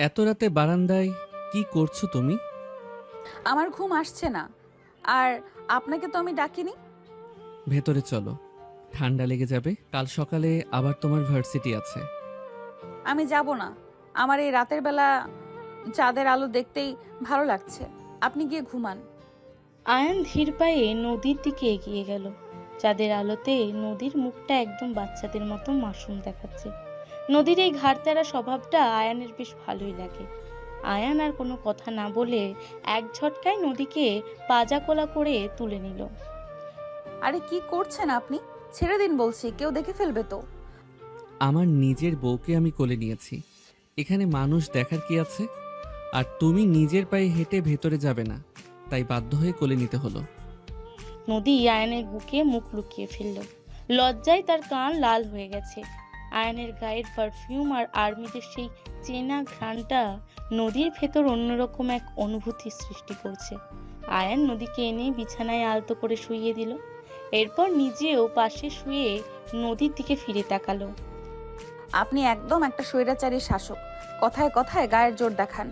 এত রাতে বারান্দায় কি করছো তুমি? আমার ঘুম আসছে না। আর আপনাকে তো আমি ডাকিনি। ভেতরে চলো, ঠান্ডা লেগে যাবে। কাল সকালে আবার তোমার ভার্সিটি আছে। আমি যাব না। আমার এই রাতের বেলা চাঁদের আলো দেখতেই ভালো লাগছে। আপনি গিয়ে ঘুমান। আয়ান ধীর পায়ে নদীর দিকে এগিয়ে গেল। চাঁদের আলোতে নদীর মুখটা একদম বাচ্চাদের মতো মাসুম দেখাচ্ছে। নদীর এই ঘাড়তেরা স্বভাবটা আয়ানের বেশ ভালোই লাগে। আয়ান আর কোনো কথা না বলে এক ঝটকায় নদীকে পাজা কোলা করে তুলে নিল। আরে কি করছেন আপনি? ছেড়ে দিন বলছি, কেউ দেখে ফেলবে তো। আমার নিজের বউকে আমি কোলে নিয়েছি, এখানে মানুষ দেখার কি আছে? আর তুমি নিজের পায়ে হেঁটে ভেতরে যাবে না, তাই বাধ্য হয়ে কোলে নিতে হলো। নদী আয়ানের বুকে মুখ লুকিয়ে ফেলল। লজ্জায় তার কান লাল হয়ে গেছে। আয়ানের গায়ের পারফিউম আর আর্মিদের সেই চেনা ঘ্রাণটা নদীর ভেতর অন্যরকম এক অনুভূতি সৃষ্টি করছে। আয়ান নদীকে এনে বিছানায় আলতো করে শুইয়ে দিল। এরপর নিজেও পাশে শুয়ে নদীর দিকে ফিরে তাকালো। আপনি একদম একটা স্বৈরাচারী শাসক। কথায় কথায় গায়ের জোর দেখান।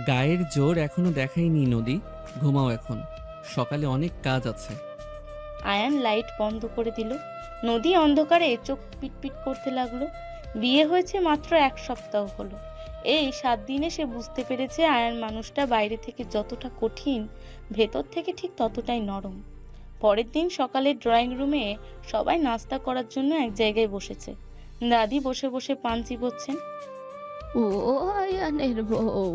গায়ের জোর এখনো দেখাইনি নদী, ঘুমাও এখন, সকালে অনেক কাজ আছে। আয়ান লাইট বন্ধ করে দিল। নদী অন্ধকারে চোখ পিটপিট করতে লাগলো। বিয়ে হয়েছে মাত্র 1 সপ্তাহ হলো। এই 7 দিনে সে বুঝতে পেরেছে আয়ান মানুষটা বাইরে থেকে যতটা কঠিন, ভেতর থেকে ঠিক ততটাই নরম। পরের দিন সকালে ড্রয়িং রুমে সবাই নাস্তা করার জন্য এক জায়গায় বসেছে। দাদি বসে বসে পান চিবোচ্ছেন। ও আয়ানের বউ,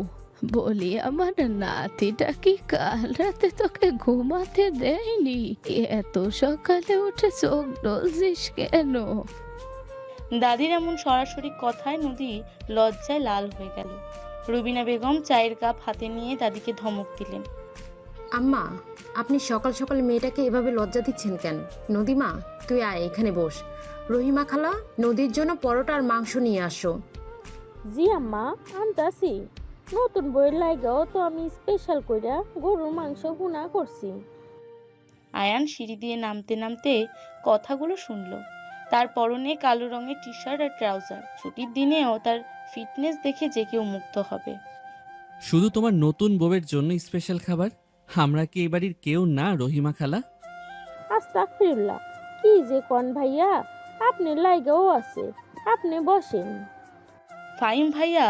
বলি আমার নাতিটা কি কাল রাতে তোকে ঘুমাতে দেয়নি? এত সকালে উঠে চোখ ডলছিস কেন? দাদির এমন সরাসরি কথায় নদী লজ্জায় লাল হয়ে গেল। রুবিনা বেগম চায়ের কাপ হাতে নিয়ে দাদিকে ধমক দিলেন। আম্মা, আপনি সকাল সকাল মেয়েটাকে এভাবে লজ্জা দিচ্ছেন কেন? নদীমা, তুই আয় এখানে বস। রহিমা খালা, নদীর জন্য পরোটা আর মাংস নিয়ে আসো। জি আম্মা, আনতাছি। নতুন বইয়ের লাইগাও তো আমি স্পেশাল কইরা গরুর মাংস ভুনা করছি। আয়ান সিঁড়ি দিয়ে নামতে নামতে কথাগুলো শুনলো। তার পরনে কালো রঙের টি শার্ট আর ট্রাউজার। ছুটির দিনেও তার ফিটনেস দেখে যে কেউ মুগ্ধ হবে। শুধু তোমার নতুন বউয়ের জন্য স্পেশাল খাবার? আমরা কি এই বাড়ির কেউ না রহিমা খালা? আস্তাগফিরুল্লাহ, কি যে কন ভাইয়া, আপনি লাইগাও আছে। আপনি বসেন। ফাহিম ভাইয়া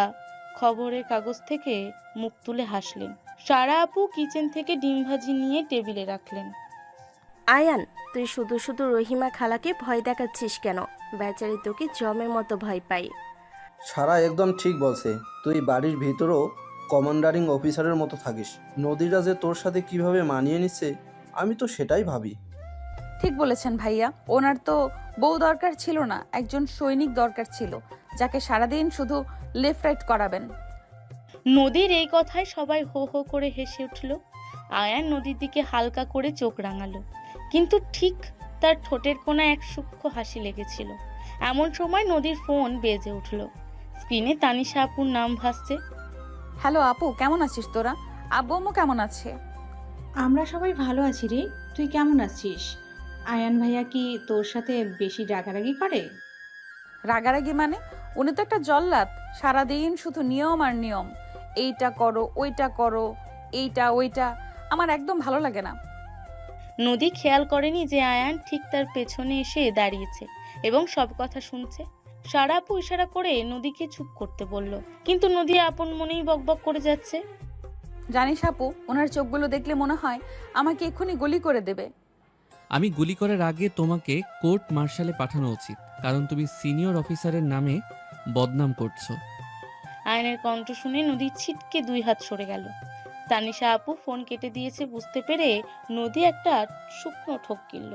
খবরের কাগজ থেকে মুখ তুলে হাসলেন। সারা আপু কিচেন থেকে ডিম ভাজি নিয়ে টেবিলে রাখলেন। আয়ান, তুই শুধু শুধু রহিমা খালাকে ভয় দেখাচ্ছিস কেন? বেচারি তোকে জমের মতো ভয় পাই। সারা একদম ঠিক বলছে। তুই বাড়ির ভিতরও কমান্ডারিং অফিসারের মতো থাকিস। নদীরা যে তোর সাথে কিভাবে মানিয়ে নিচ্ছে, আমি তো সেটাই ভাবি। ঠিক বলেছেন ভাইয়া। ওনার তো বউ দরকার ছিল না, একজন সৈনিক দরকার ছিল, যাকে সারাদিন শুধু লেফট রাইট করাবেন। নদীর এই কথায় সবাই হো হো করে হেসে উঠল। আয়ান নদীর দিকে হালকা করে চোখ রাঙালো, কিন্তু ঠিক তার ঠোঁটের কোণায় এক সূক্ষ্ম হাসি লেগেছিল। এমন সময় নদীর ফোন বেজে উঠল। স্ক্রিনে তানিশা আপুর নাম ভাসছে। হ্যালো আপু, কেমন আছিস তোরা? আব্বু আম্মু কেমন আছে? আমরা সবাই ভালো আছি রে। তুই কেমন আছিস? আয়ান ভাইয়া কি তোর সাথে বেশি রাগারাগি করে? রাগারাগি মানে? উনি তো একটা জল্লাদ। সারাদিন শুধু নিয়ম আর নিয়ম। এইটা করো, ওইটা করো, এইটা ওইটা। আমার একদম ভালো লাগে না। নদী খেয়াল করেনি যে আয়ান ঠিক তার পেছনে এসে দাঁড়িয়েছে এবং সব কথা শুনছে। সারা আপু ইশারা করে নদীকে চুপ করতে বলল, কিন্তু নদী আপন মনেই বকবক করে যাচ্ছে। জানিস আপু, ওনার চোখগুলো দেখলে মনে হয় আমাকে এক্ষুনি গুলি করে দেবে। আমি গুলি করার আগে তোমাকে কোর্ট মার্শালে পাঠানো উচিত, কারণ তুমি সিনিয়র অফিসারের নামে বদনাম করছো। আয়নের কণ্ঠ শুনে নদী ছিটকে 2 হাত সরে গেল। তানিশা আপু ফোন কেটে দিয়েছে বুঝতে পেরে নদী একটা শুকনো ঠোক গিলল।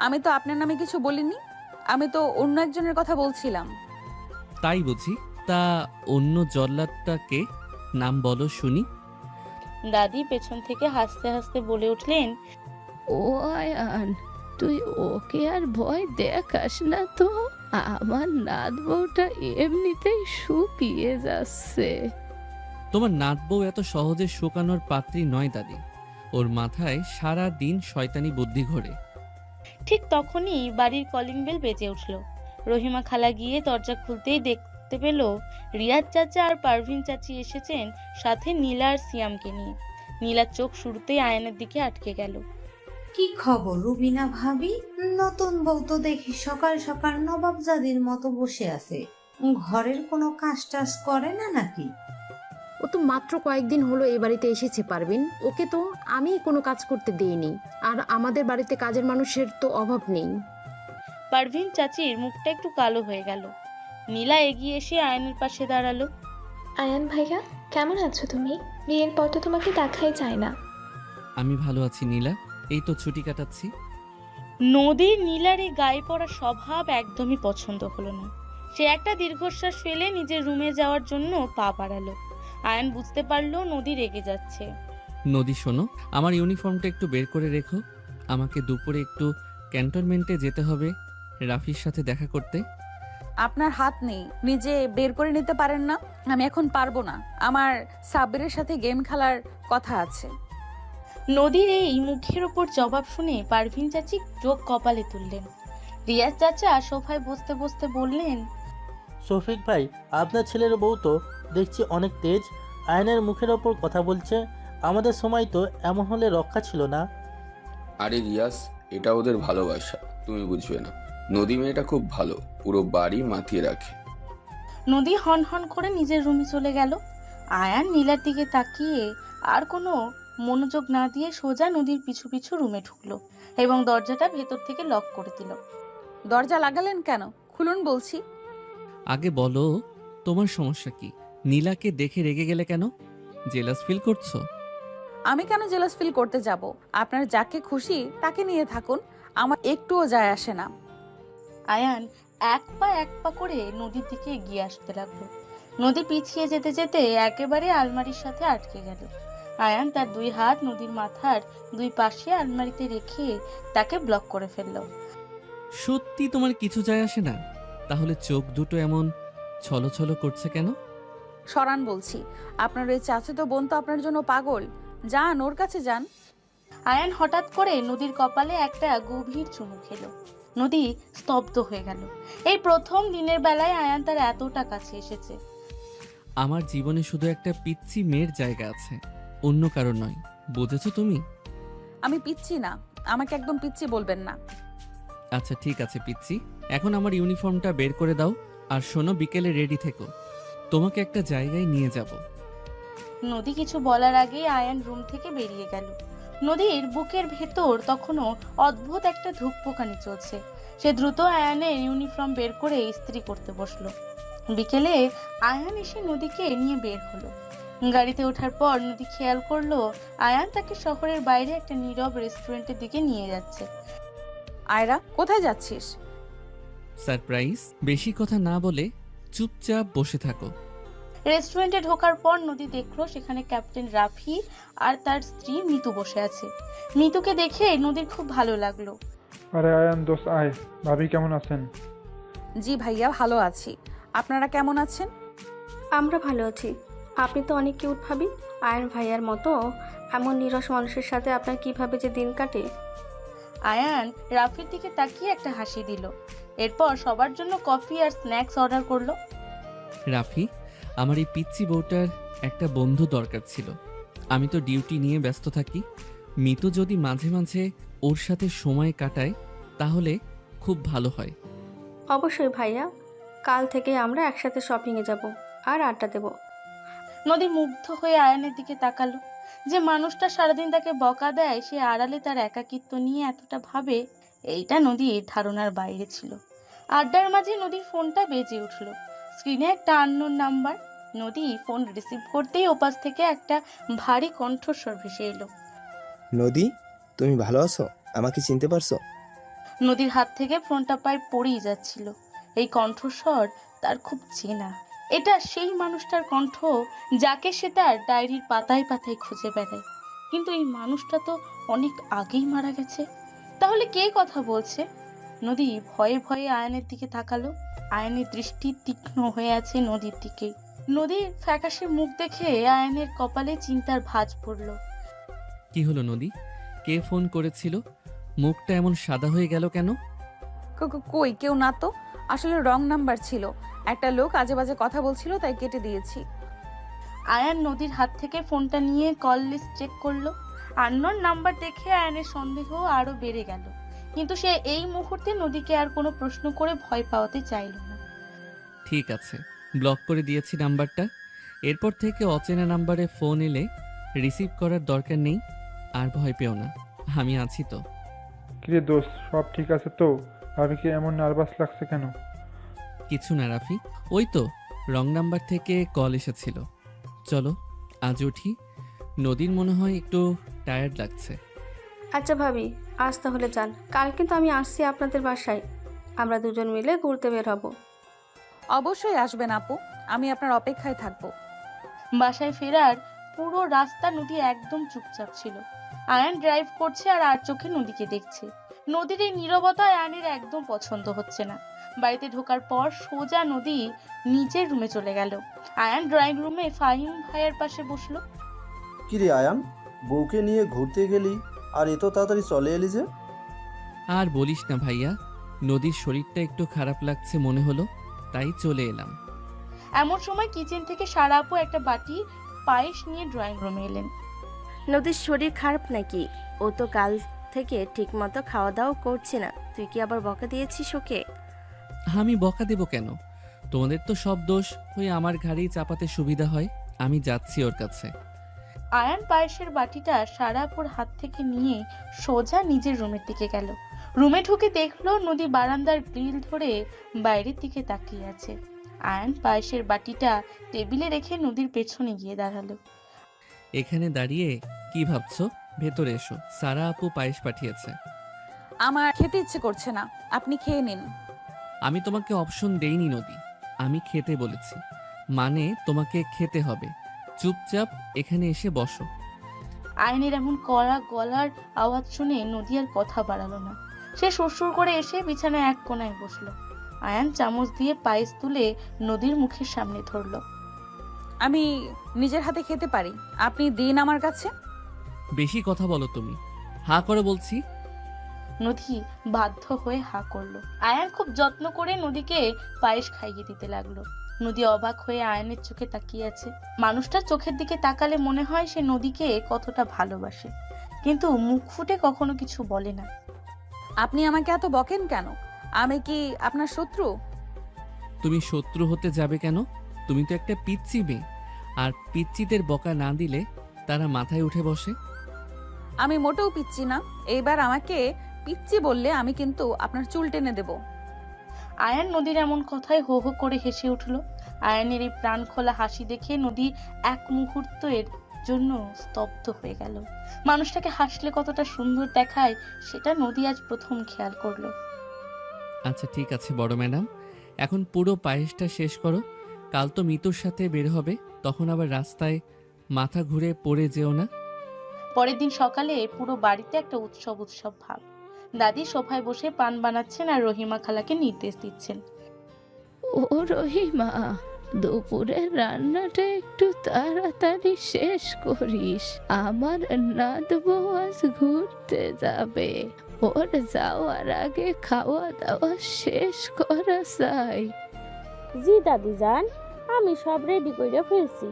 আমি তো আপনার নামে কিছু বলিনি, আমি তো অন্য একজনের কথা বলছিলাম। তাই বুঝি? তা অন্য জল্লাদটাকে নাম বলো শুনি। দাদি পেছন থেকে হাসতে হাসতে বলে উঠলেন, ও আয়ান, তুই ওকে আর ভয় দেখাস না তো। আমার নাত বউটা এমনিতেই শুকিয়ে যাচ্ছে। তোমার নাত বউ এত সহজে শুকানোর পাত্রী নয় দাদি। ওর মাথায় সারা দিন শয়তানি বুদ্ধি ঘোরে। ঠিক তখনই বাড়ির কলিং বেল বেজে উঠল। রহিমা খালা গিয়ে দরজা খুলতেই দেখতে দেখতে পেল রিয়াজ চাচা আর পারভিন চাচি এসেছেন, সাথে নীলা আর সিয়ামকে নিয়ে। নীলার চোখ শুরুতেই আয়ানের দিকে আটকে গেল। কি খবর রুবিনা ভাবি? নতুন বউ তো দেখি সকাল সকাল নবাবজাদির মতো বসে আছে। ঘরের কোনো কাজ টাজ করে না নাকি? ও তো মাত্র কয়েকদিন হলো এই বাড়িতে এসেছে পারবিন। ওকে তো আমি কোনো কাজ করতে দেইনি, আর আমাদের বাড়িতে কাজের মানুষের তো অভাব নেই। পারভিন চাচির মুখটা একটু কালো হয়ে গেল। নীলা এগিয়ে এসে আয়ানের পাশে দাঁড়ালো। আয়ান ভাইয়া, কেমন আছো তুমি? বিয়ের পর তো তোমাকে দেখাই যায় না। আমি ভালো আছি নীলা, এই তো ছুটি কাটাচ্ছি। নদীর নীলার এই গায়ে পড়া স্বভাব একদমই পছন্দ হলো না। সে একটা দীর্ঘশ্বাস ফেলে নিজের রুমে যাওয়ার জন্য পা বাড়ালো। আয়ান বুঝতে পারলো নদী রেগে যাচ্ছে। নদী শোনো, আমার ইউনিফর্মটা একটু বের করে রেখো। আমাকে দুপুরে একটু ক্যান্টনমেন্টে যেতে হবে রাফির সাথে দেখা করতে। আপনার হাত নেই, নিজে বের করে নিতে পারেন না? আমি এখন পারবো না, আমার সাব্বিরের সাথে গেম খেলার কথা আছে। নদীর এই মুখের ওপর জবাব শুনে পারভিন চাচি চোখ কপালে তুললেন। রিয়াজ চাচা সোফায় বসতে বসতে বললেন, শফিক ভাই, আপনার ছেলের বউ তো দেখছি অনেক তেজ। আয়নের মুখের ওপর কথা বলছে। আমাদের সময় তো এমন হলে রক্ষা ছিল না। আরে রিয়াজ, এটা ওদের ভালোবাসা, তুমি বুঝবে না। নদী মেয়েটা খুব ভালো, পুরো বাড়ি মাতিয়ে রাখে। নদী হন হন করে নিজের রুমে চলে গেল। আয়ান নীলার দিকে তাকিয়ে আর কোনো মনোযোগ না দিয়ে সোজা নদীর পিছু পিছু রুমে ঢুকলো এবং দরজাটা ভেতর থেকে লক করে দিল। দরজা লাগালেন কেন? খুলুন বলছি। আগে বলো, তোমার সমস্যা কি? নীলাকে দেখে রেগে গেলে কেন? জেলাস ফিল করছো? আমি কেন জেলাস ফিল করতে যাব? আপনার যাকে খুশি তাকে নিয়ে থাকুন, আমার একটুও যায় আসে না। আয়ান এক পা করে নদীর দিকে এগিয়ে আসতে লাগলো। নদী পিছিয়ে যেতে যেতে একেবারে আলমারির সাথে আটকে গেল। আয়ান তার দুই হাত নদীর মাথার দুই পাশে আলমারিতে রেখে তাকে ব্লক করে ফেলল। সত্যি তোমার কিছু যায় আসে না? তাহলে চোখ দুটো এমন ছলছল করছে কেন? সরান বলছি। আপনার ওই চাচাতো বোন তো আপনার জন্য পাগল। যান, ওর কাছে যান। আয়ান হঠাৎ করে নদীর কপালে একটা গভীর চুমু খেলো। নদী স্তব্ধ হয়ে গেল। এই প্রথম দিনের বেলায় আয়ান তার এতটা কাছে এসেছে। আমার জীবনে শুধু একটা পিচ্চি মেয়ের জায়গা আছে, অন্য কারো নয়, বুঝেছো তুমি? আমি পিচ্ছি না, আমাকে একদম পিচ্ছি বলবেন না। আচ্ছা ঠিক আছে পিচ্চি, এখন আমার ইউনিফর্মটা বের করে দাও। আর শোনো, বিকেলে রেডি থেকো, তোমাকে একটা জায়গায় নিয়ে যাব। নদী কিছু বলার আগেই আয়ান রুম থেকে বেরিয়ে গেল। নদীর বুকের ভেতর তখনও অদ্ভুত একটা ধুকপুকানি চলছে। সে দ্রুত আয়ানের ইউনিফর্ম বের করে ইস্ত্রি করতে বসলো। বিকেলে আয়ান এসে নদীকে নিয়ে বের হলো। গাড়িতে ওঠার পর নদী খেয়াল করলো আয়ান তাকে শহরের বাইরে একটা নীরব রেস্টুরেন্টের দিকে নিয়ে যাচ্ছে। আয়রা, কোথায় যাচ্ছিস? সারপ্রাইজ। বেশি কথা না বলে চুপচাপ বসে থাকো। রেস্টুরেন্টে ঢোকার পর নদী দেখলো সেখানে ক্যাপ্টেন রাফি আর তার স্ত্রী মিতু বসে আছে। মিতুকে দেখে নদীর খুব ভালো লাগলো। আরে আয়ান দোস্ত আয়, ভাবি কেমন আছেন? জি ভাইয়া, ভালো আছি। আপনারা কেমন আছেন? আমরা ভালো আছি। আপনি তো অনেক কিউট ভাবি। আয়ান ভাইয়ার মতো এমন নিরস মানুষের সাথে আপনার কিভাবে যে দিন কাটে। আয়ান রাফির দিকে তাকিয়ে একটা হাসি দিল। এরপর সবার জন্য কফি আর স্ন্যাক্স অর্ডার করলো। রাফি, আমার এই পিচ্চি বউটার একটা বন্ধু দরকার ছিল। আমি তো ডিউটি নিয়ে ব্যস্ত থাকি। মিতু যদি মাঝে মাঝে ওর সাথে সময় কাটায় তাহলে খুব ভালো হয়। অবশ্যই ভাইয়া, কাল থেকে আমরা একসাথে শপিংয়ে যাব আর আড্ডা দেব। নদী মুগ্ধ হয়ে আয়ানের দিকে তাকালো। যে মানুষটা সারাদিন তাকে বকা দেয় সে আড়ালে তার একাকিত্ব নিয়ে এতটা ভাবে, এইটা নদীর ধারণার বাইরে ছিল। আড্ডার মাঝে নদীর ফোনটা বেজে উঠল। স্ক্রিনে একটা আননোন নাম্বার। নদী ফোন রিসিভ করতেই ওপাশ থেকে একটা ভারী কণ্ঠস্বর ভেসে এলো। নদী, তুমি ভালো আছো? আমাকে চিনতে পারছো? নদীর হাত থেকে ফোনটা প্রায় পড়েই যাচ্ছিল। এই কণ্ঠস্বর তার খুব চেনা। এটা সেই মানুষটার কণ্ঠ যাকে সে তার ডায়েরির পাতায় পাতায় খুঁজে বেড়ায়। কিন্তু এই মানুষটা তো অনেক আগেই মারা গেছে। তাহলে কে কথা বলছে? নদী ভয়ে ভয়ে আয়নের দিকে তাকালো। আয়নের দৃষ্টি তীক্ষ্ণ হয়ে আছে নদীর দিকে। নদীর ফ্যাকাশে মুখ দেখে আয়নের কপালে চিন্তার ভাঁজ পড়ল। কি হলো নদী? কে ফোন করেছিল? মুখটা এমন সাদা হয়ে গেল কেন? কই, কেউ না তো। আসলে রং নাম্বার ছিল। একটা লোক আজে বাজে কথা বলছিল তাই কেটে দিয়েছি। আয়ান নদীর হাত থেকে ফোনটা নিয়ে কল লিস্ট চেক করলো। আননোন নাম্বার দেখে আয়ানের সন্দেহ আরো বেড়ে গেল, কিন্তু সে এই মুহূর্তে নদীকে আর কোনো প্রশ্ন করে ভয় পাওয়াতে চাইল না। ঠিক আছে, ব্লক করে দিয়েছি নাম্বারটা। এরপর থেকে অচেনা নাম্বারে ফোন এলে রিসিভ করার দরকার নেই। আর ভয় পেও না, আমি আছি তো। কিরে দোস্ত, সব ঠিক আছে তো? ভাবিকে এমন নার্ভাস লাগছে কেন? কিছু না রাফি, ওই তো রং নাম্বার থেকে কল এসেছিল। চলো আজ উঠি, নদীর মনে হয় একটু টায়ার্ড লাগছে। আচ্ছা ভাবি, আজ তাহলে যান। কাল কিন্তু আমি আসছি আপনাদের বাসায়, আমরা দুজন মিলে ঘুরতে বের হব। অবশ্যই আসবেন আপু, আমি আপনার অপেক্ষায় থাকবো। বাসায় ফেরার পুরো রাস্তা নদী একদম চুপচাপ ছিল। আয়ান ড্রাইভ করছে আর চোখে নদীকে দেখছে। নদীর এই নীরবতা আয়ানের একদম পছন্দ হচ্ছে না। বাড়িতে ঢোকার পর সোজা নদী নিজের রুমে চলে গেল। আয়ান ড্রয়িং রুমে ফাহিম ভাইয়ের পাশে বসলো। কিরে আয়ান, বউকে নিয়ে ঘুরতে গেলি আর এত তাড়াতাড়ি চলে এলি যে? আর বলিস না ভাইয়া, নদীর শরীরটা একটু খারাপ লাগছে মনে হলো, তাই চলে এলাম। এমন সময় কিচেন থেকে সারা আপু একটা বাটি পায়েস নিয়ে ড্রয়িং রুমে এলেন। নদীর শরীর খারাপ নাকি? ও তো কাল থেকে ঠিক মতো খাওয়া দাওয়া করছে না, তুই কি আবার বকা দিয়েছিস ওকে? আমি বকা দেব কেন? তোমাদের তো সব দোষ ওই আমার ঘাড়েই চাপাতে সুবিধা হয়। আমি যাচ্ছি ওর কাছে। আয়ান পায়েসের বাটিটা সারা আপুর হাত থেকে নিয়ে সোজা নিজের রুমের দিকে গেল। রুমে ঢুকে দেখলো নদী বারান্দার গ্রিল ধরে বাইরের দিকে তাকিয়ে আছে। আয়ান পায়েসের বাটিটা টেবিলে রেখে নদীর পেছনে গিয়ে দাঁড়ালো। এখানে দাঁড়িয়ে কি ভাবছো? ভেতরে এসো, সারা আপু পায়েস পাঠিয়েছে। আমার খেতে ইচ্ছে করছে না, আপনি খেয়ে নিন। আমি তোমাকে অপশন দেইনি নদী, আমি খেতে বলেছি, মানে তোমাকে খেতে হবে। চুপচাপ এখানে এসে বসো। আয়নের এমন কড়া গলার আওয়াজ শুনে নদী আর কথা বাড়ালো না। সে সুরসুর করে এসে বিছানায় এক কোনায় বসলো। আয়ান চামচ দিয়ে পায়েস তুলে নদীর মুখের সামনে ধরলো। আমি নিজের হাতে খেতে পারি, আপনি দিন আমার কাছে। বেশি কথা বলো তুমি, হা করে বলছি। নদী বাধ্য হয়ে হা করলো। আয়ান খুব যত্ন করে নদীকে পায়েস খাইয়ে দিতে লাগলো। নদী অবাক হয়ে আয়ানের চোখে তাকিয়ে আছে। মানুষটার চোখের দিকে তাকালে মনে হয় সে নদীকে কতটা ভালোবাসে, কিন্তু মুখ ফুটে কখনো কিছু বলে না। আপনি আমাকে এত বকেন কেন? আমি কি আপনার শত্রু? তুমি শত্রু হতে যাবে কেন? তুমি তো একটা পিচ্চি মেয়ে, আর পিচ্চিদের বকা না দিলে তারা মাথায় উঠে বসে। আমি মোটেও পিচ্ছি না। এইবার আমাকে পিচ্ছি বললে আমি কিন্তু আপনার চুল টেনে দেব। আয়ান নদীর এমন কথায় হো হো করে হেসে উঠল। আয়ানের এই প্রাণ খোলা হাসি দেখে নদী এক মুহূর্তের জন্য স্তব্ধ হয়ে গেল। মানুষটাকে হাসলে কতটা সুন্দর দেখায় সেটা নদী আজ প্রথম খেয়াল করলো। আচ্ছা ঠিক আছে বড় ম্যাডাম, এখন পুরো পায়েসটা শেষ করো। কাল তো মিতুর সাথে বের হবে, তখন আবার রাস্তায় মাথা ঘুরে পড়ে যেও না। পরের দিন সকালে পুরো বাড়িতে একটা উৎসব উৎসব ভাব। দাদি সোফায় বসে পান বানাচ্ছেন আর রহিমা খালাকে নির্দেশ দিচ্ছেন। ও রহিমা, দুপুরের রান্নাটা একটু তাড়াতাড়ি শেষ করিস। আমার নাতবু আজ ঘুরতে যাবে, ওর যাওয়ার আগে খাওয়া দাওয়া শেষ করা চাই। জি দাদি যান, আমি সব রেডি করে ফেলছি।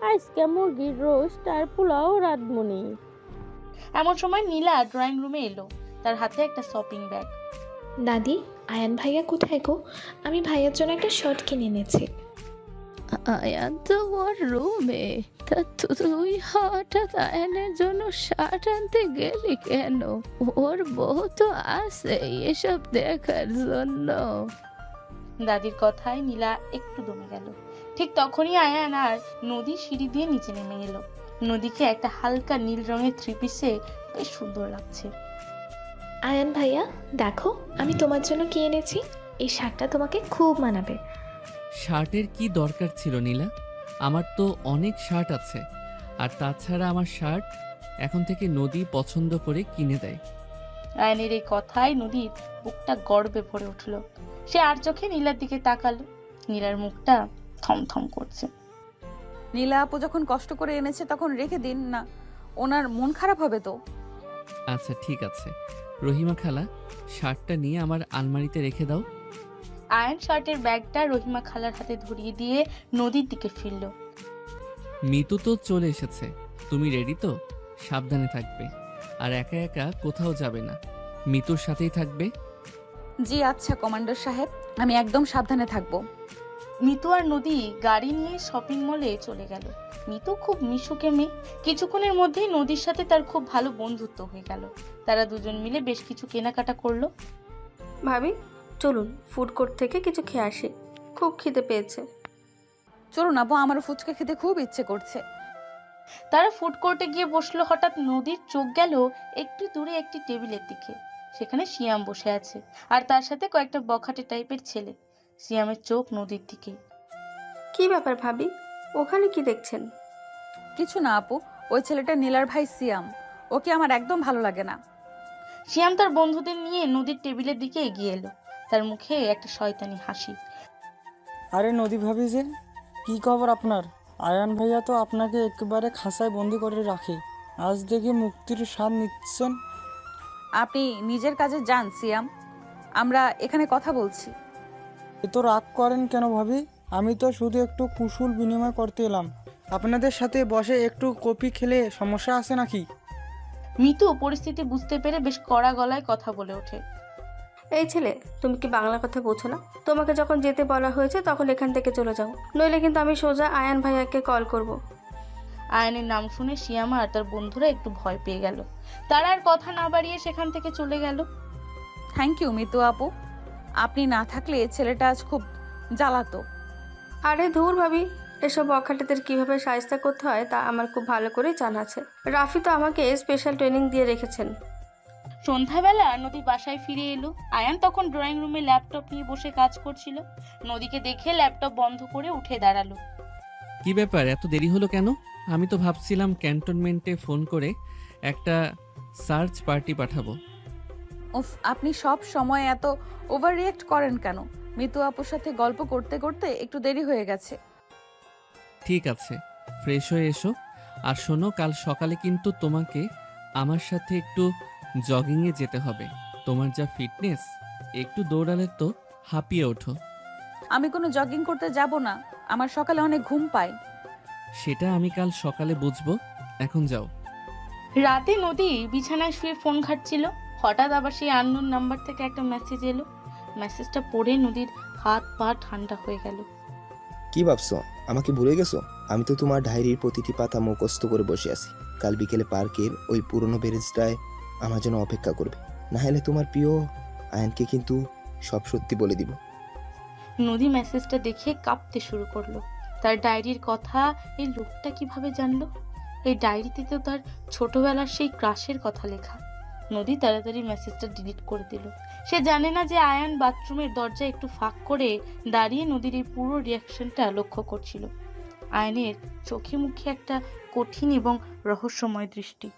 আজকে মুরগির রোস্ট আর পোলাও রাঁধবনি। এমন সময় নীলা ড্রয়িং রুমে এলো, তার হাতে একটা শপিং ব্যাগ। দাদি, আয়ান ভাইয়া কোথায় গো? আমি ভাইয়ার জন্য একটা শার্ট কিনে এনেছি। আয়ান তো ওর রুমে। তা তুই হঠাৎ আয়ানের জন্য শার্ট আনতে গেলি কেন? ওর বউ তো আছে এসব দেখার জন্য। দাদির কথায় নীলা একটু দমে গেল। ঠিক তখনই আয়ান আর নদী সিঁড়ি দিয়ে নিচে নেমে এলো। নদীকে একটা হালকা নীল রঙের থ্রি পিসে বেশ সুন্দর লাগছে। আয়ান ভাইয়া দেখো, আমি তোমার জন্য কি এনেছি। এই শার্টটা তোমাকে খুব মানাবে। শার্টের কি দরকার ছিল নীলা? আমার তো অনেক শার্ট আছে, আর তাছাড়া আমার শার্ট এখন থেকে নদী পছন্দ করে কিনে দেয়। আয়ানের এই কথায় নদীর বুকটা গর্বে ভরে উঠল। সে আর চোখে নীলার দিকে তাকালো। নীলার মুখটা থমথম করছে। নীলা আপু যখন কষ্ট করে এনেছে তখন রেখে দিন না, ওনার মন খারাপ হবে তো। আচ্ছা ঠিক আছে, রহিমা খালা শার্টটা নিয়ে আমার আলমারিতে রেখে দাও। আয়ান শার্টের ব্যাগটা রহিমা খালার হাতে ধরিয়ে দিয়ে নদীর দিকে ফিরল। মিতু তো চলে এসেছে, তুমি রেডি তো? সাবধানে থাকবে, আর একা একা কোথাও যাবে না, মিতুর সাথেই থাকবে। জি আচ্ছা কমান্ডার সাহেব, আমি একদম সাবধানে থাকবো। মিতু আর নদী গাড়ি নিয়ে শপিং মলে চলে গেল। মিতু খুব মিশুকে মেয়ে, কিছুক্ষণের মধ্যেই নদীর সাথে তার খুব ভালো বন্ধুত্ব হয়ে গেল। তারা দুজন মিলে বেশ কিছু কেনাকাটা করলো। ভাবি চলুন ফুড কোর্ট থেকে কিছু খেয়ে আসি, খুব খিদে পেয়েছে। চলুন আপু, আমারও ফুচকা খেতে খুব ইচ্ছে করছে। তারা ফুড কোর্টে গিয়ে বসলো। হঠাৎ নদীর চোখ গেল একটু দূরে একটি টেবিলের দিকে। সেখানে শিয়াম বসে আছে, আর তার সাথে কয়েকটা বখাটে টাইপের ছেলে। শিয়ামের চোখ নদীর দিকে। কি ব্যাপার ভাবি, ওখানে কি দেখছেন? কিছু না আপু, ওই ছেলেটা নীলার ভাই সিয়াম, ওকে আমার একদম ভালো লাগে না। শিয়াম তার বন্ধুদের নিয়ে নদীর টেবিলের দিকে এগিয়ে এলো। তার মুখে একটা শয়তানি হাসি। আরে নদী ভাবি যে, কি খবর আপনার? আয়ান ভাইয়া তো আপনাকে একেবারে খাঁচায় বন্দি করে রাখে, আজ দেখে মুক্তির স্বাদ নিচ্ছেন। আপনি নিজের কাজে যান সিয়াম, আমরা এখানে কথা বলছি। এত রাগ করেন কেন ভাবি? আমি তো শুধু একটু কুশল বিনিময় করতে এলাম। আপনাদের সাথে বসে একটু কফি খেলে সমস্যা আছে নাকি? মিতু পরিস্থিতি বুঝতে পেরে বেশ কড়া গলায় কথা বলে ওঠে। এই ছেলে, তুমি কি বাংলা কথা বোঝো না? তোমাকে যখন যেতে বলা হয়েছে তখন এখান থেকে চলে যাও, নইলে কিন্তু আমি সোজা আয়ান ভাইয়াকে কল করব। আয়ানের নাম শুনে শিয়ামা আর তার বন্ধুরা একটু ভয় পেয়ে গেল। তারা আর কথা না বাড়িয়ে সেখান থেকে চলে গেল। থ্যাংক ইউ মিতু আপু, আপনি না থাকলে ছেলেটা আজ খুব জ্বালাতো। আরে ধুর ভাবি, এসব অখাটেদের কিভাবে সাহায্য করতে হয় তা আমার খুব ভালো করে জানা আছে। রাফি তো আমাকে স্পেশাল ট্রেনিং দিয়ে রেখেছেন। সন্ধ্যাবেলা নদী বাসায় ফিরে এলো। আয়ান তখন ড্রয়িং রুমে ল্যাপটপ নিয়ে বসে কাজ করছিল। নদীকে দেখে ল্যাপটপ বন্ধ করে উঠে দাঁড়ালো। কি ব্যাপার, এত দেরি হলো কেন? আমি তো ভাবছিলাম ক্যান্টনমেন্টে ফোন করে একটা সার্চ পার্টি পাঠাবো। উফ, আপনি সব সময় এত ওভার রিয়েক্ট করেন কেন? মিতু আপুর সাথে গল্প করতে করতে একটু দেরি হয়ে গেছে। ঠিক আছে, ফ্রেশ হয়ে এসো। আর শোনো, কাল সকালে কিন্তু তোমাকে আমার সাথে একটু জগিংয়ে যেতে হবে। তোমার যা ফিটনেস, একটু দৌড়ালে তো হাঁপিয়ে ওঠো। আমি কোনো জগিং করতে যাব না, আমার সকালে অনেক ঘুম পায়। সেটা আমি কাল সকালে বুঝবো, এখন যাও। রাতে নদী বিছানায় শুয়ে ফোন ঘাটছিল। হঠাৎ আবার সেই আননোন নাম্বার থেকে একটা মেসেজ এলো। মেসেজটা পড়ে নদীর হাত পা ঠান্ডা হয়ে গেল। কি ভাবছো, আমাকে ভুলে গেছো? আমি তো তোমার ডায়েরির প্রতিটি পাতা মুখস্থ করে বসে আছি। কাল বিকেলে পার্কের ওই পুরনো ব্যারেজটায় আমার জন্য অপেক্ষা করবে, না হলে তোমার প্রিয় আয়নকে কিন্তু সব সত্যি বলে দিব। নদী মেসেজটা দেখে কাঁপতে শুরু করলো। তার ডায়েরির কথা এই লোকটা কিভাবে জানলো? এই ডায়েরিতে তো তার ছোটবেলার সেই ক্রাশের কথা লেখা। নদী তাড়াতাড়ি মেসেজটা ডিলিট করে দিল। সে জানে না যে আয়ান বাথরুমের দরজা একটু ফাঁক করে দাঁড়িয়ে নদীর এই পুরো রিয়াকশনটা লক্ষ্য করছিল। আয়ানের চোখে মুখে একটা কঠিন এবং রহস্যময় দৃষ্টি।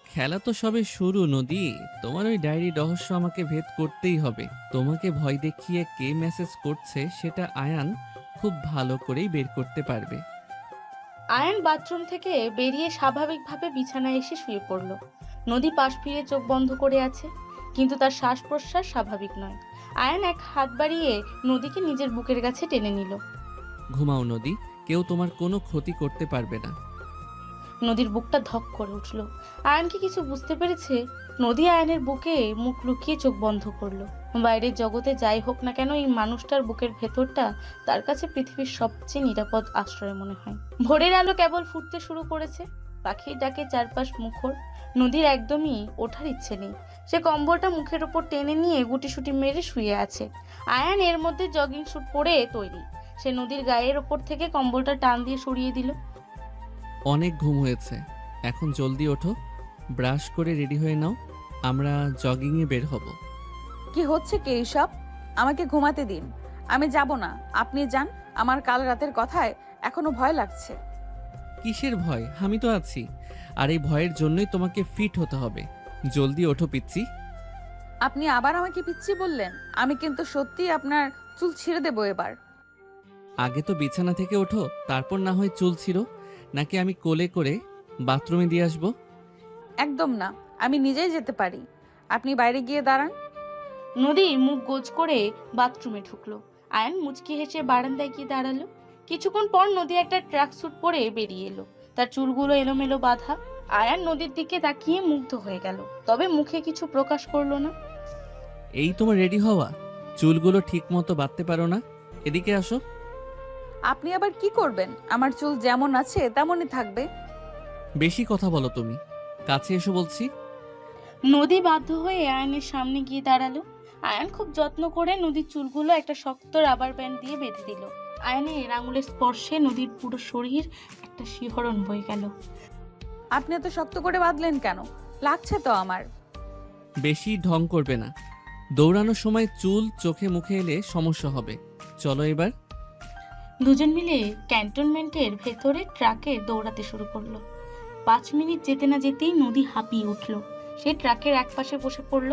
খেলা তো সবে শুরু নদী, তোমার ওই ডায়েরি রহস্য আমাকে ভেদ করতেই হবে। তোমাকে ভয় দেখিয়ে কে মেসেজ করছে সেটা আয়ান খুব ভালো করেই বের করতে পারবে। আয়ান বাথরুম থেকে বেরিয়ে স্বাভাবিকভাবে বিছানায় এসে শুয়ে পড়ল। নদী পাশ ফিরে চোখ বন্ধ করে আছে, কিন্তু তার শ্বাস প্রশ্বাস স্বাভাবিক নয়। আয়ান এক হাত বাড়িয়ে নদীকে নিজের বুকের কাছে টেনে নিল। ঘুমাও নদী, কেউ তোমার কোনো ক্ষতি করতে পারবে না। নদীর বুকটা ধক করে উঠল। আয়ান কি কিছু বুঝতে পেরেছে? নদী আয়ানের বুকে মুখ লুকিয়ে চোখ বন্ধ করলো। বাইরের জগতে যাই হোক না কেন, এই মানুষটার বুকের ভেতরটা তার কাছে পৃথিবীর সবচেয়ে নিরাপদ আশ্রয় মনে হয়। ভোরের আলো কেবল ফুটতে শুরু করেছে, পাখির ডাকে চারপাশ মুখর। নদীর একদমই ওঠার ইচ্ছে নেই। সে কম্বলটা মুখের ওপর টেনে নিয়ে গুটিসুটি মেরে শুয়ে আছে। আয়ান এর মধ্যে জগিং স্যুট পরে তৈরি। সে নদীর গায়ের ওপর থেকে কম্বলটা টান দিয়ে সরিয়ে দিল। অনেক ঘুম হয়েছে, এখন জলদি ওঠো, ব্রাশ করে রেডি হয়ে নাও, আমরা জগিংয়ে বের হব। কি হচ্ছে কি এইসব? আমাকে ঘুমাতে দিন, আমি যাব না। আপনি যান, আমার কাল রাতের কথায় এখনো ভয় লাগছে। কিসের ভয়? আমি তো আছি, আর এই ভয়ের জন্যই তোমাকে ফিট হতে হবে। জলদি ওঠো পিচ্চি। আপনি আবার আমাকে পিচ্ছি বললেন? আমি কিন্তু সত্যি আপনার চুল ছিঁড়ে দেবো এবার। আগে তো বিছানা থেকে ওঠো, তারপর না হয় চুল ছিঁড়ো, নাকি আমি কোলে করে বাথরুমে দিয়ে আসবো? একদম না, আমি নিজেই যেতে পারি। আপনি বাইরে গিয়ে দাঁড়ান। নদী মুখ গোজ করে বাথরুমে ঢুকলো। আয়ান মুচকি হেসে বারান্দায় গিয়ে দাঁড়ালো। কিছুক্ষণ পর নদী একটা ট্র্যাক স্যুট পরে বেরিয়ে এলো। তার চুলগুলো এলোমেলো বাঁধা। আয়ান নদীর দিকে তাকিয়ে মুগ্ধ হয়ে গেল, তবে মুখে কিছু প্রকাশ করলো না। এই তোমার রেডি হওয়া? চুলগুলো ঠিক মতো বাঁধতে পারো না? এদিকে আসো। আপনি আবার কি করবেন? আমার চুল যেমন আছে তেমনই থাকবে। বেশি কথা বলো তুমি, কাছে এসো বলছি। নদী বাধ্য হয়ে আয়ানের সামনে গিয়ে দাঁড়ালো। আয়ান খুব যত্ন করে নদীর চুলগুলো একটা শক্ত রাবার ব্যান্ড দিয়ে বেঁধে দিল। আয়ানের আঙুলের স্পর্শে নদীর পুরো শরীর একটা শিহরণ বয়ে গেল। আপনি এত শক্ত করে বাঁধলেন কেন? লাগছে তো আমার। বেশি ঢং করবে না। দৌড়ানোর সময় চুল চোখে মুখে এলে সমস্যা হবে। চলো এবার। দুজন মিলে ক্যান্টনমেন্টের ভেতরে ট্রাকে দৌড়াতে শুরু করলো। 5 মিনিট যেতে না যেতেই নদী হাঁপিয়ে উঠল। সে ট্রাকের এক পাশে বসে পড়ল।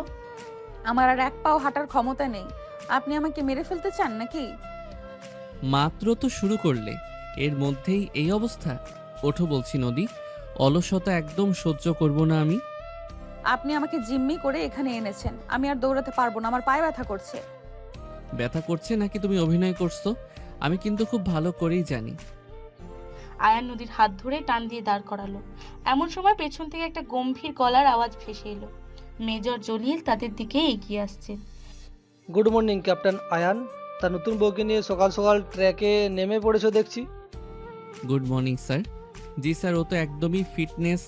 আমার আর এক পাও হাঁটার ক্ষমতা নেই। আপনি আমাকে মেরে ফেলতে চান নাকি? মাত্র তো শুরু করলে, এর মধ্যেই এই অবস্থা? ওঠো বলছি নদী, অলসতা একদম সহ্য করব না আমি। আপনি আমাকে জিম্মি করে এখানে এনেছেন, আমি আর দৌড়াতে পারবো না, আমার পায়ে ব্যথা করছে। ব্যথা করছে নাকি তুমি অভিনয় করছো? আমি কিন্তু খুব ভালো করেই জানি। আয়ান নদীর হাত ধরে টান দিয়ে দাঁড় করালো। এমন সময় পেছন থেকে একটা গম্ভীর গলার আওয়াজ ভেসে এলো। মেজর জলিল তাদের দিকে এগিয়ে আসছে। Good morning captain Ayaan. তার নতুন বউকে নিয়ে সকাল সকাল ট্র্যাকে নেমে পড়েছো দেখছি। Good morning sir. জি স্যার, ও তো একদমই ফিটনেস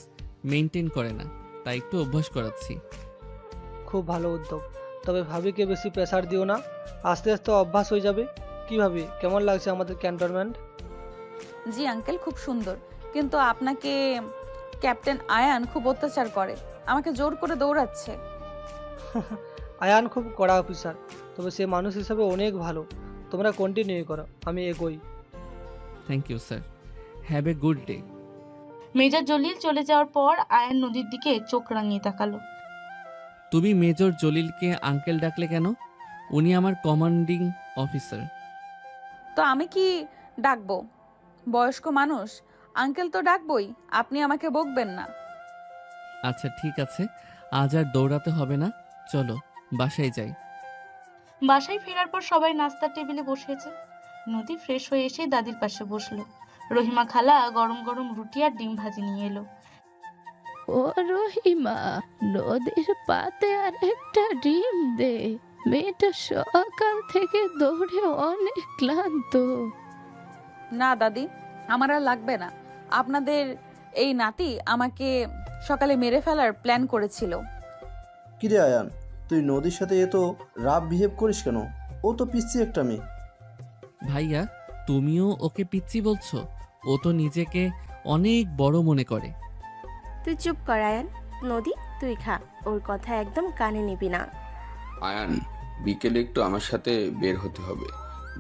মেনটেন করে না, তাই একটু অভ্যাস করাচ্ছি। খুব ভালো উদ্যোগ, তবে ভাবিকে বেশি প্রেসার দিও না, আস্তে আস্তে অভ্যাস হয়ে যাবে। কি ভাবি, কেমন লাগছে আমাদের ক্যান্টনমেন্ট? জি আঙ্কেল, খুব সুন্দর, কিন্তু আপনাকে ক্যাপ্টেন আয়ান খুব অত্যাচার করে, আমাকে জোর করে দৌড়াচ্ছে। আয়ান খুব কড়া অফিসার, তবে সে মানুষ হিসাবে অনেক ভালো। তোমরা কন্টিনিউ করো, আমি এগোই। Thank you sir, have a good day. Major Jalil চলে যাওয়ার পর আয়ান নদীর দিকে চোখ রাঙিয়ে তাকালো। তুমি মেজর জলিলকে আঙ্কেল ডাকলে কেন? উনি আমার কমান্ডিং অফিসার। তো আমি কি ডাকবো? বয়স্ক মানুষ, আঙ্কেল তো ডাকবই, আপনি আমাকে বকবেন না। আচ্ছা ঠিক আছে, আজ আর দৌড়াতে হবে না, চলো বাসায় যাই। বাসায় ফেরার পর সবাই নাস্তার টেবিলে বসেছে। নদী ফ্রেশ হয়ে এসে দাদির পাশে বসলো। রহিমা খালা গরম গরম রুটি আর ডিম ভাজি নিয়ে এলো। ও রহিমা, নদীর পাতে আর একটা ডিম দে। মেয়েটা সকাল থেকে দৌড়ে অনেক ক্লান্ত। না দাদি, আমার আর লাগবে না। আপনাদের এই নাতি আমাকে সকালে মেরে ফেলার প্ল্যান করেছিল। কিরে আয়ান, তুই নদীর সাথে এত রাফ বিহেভ করিস কেন? ও তো পিচ্ছি একটা মেয়ে। ভাইয়া, তুমিও ওকে পিচ্ছি বলছো? ও তো নিজেকে অনেক বড় মনে করে। তুই চুপ কর আয়ান। নদী, তুই খা, ওর কথা একদম কানে নিবি না। আয়ান, বিকেলে একটু আমার সাথে বের হতে হবে,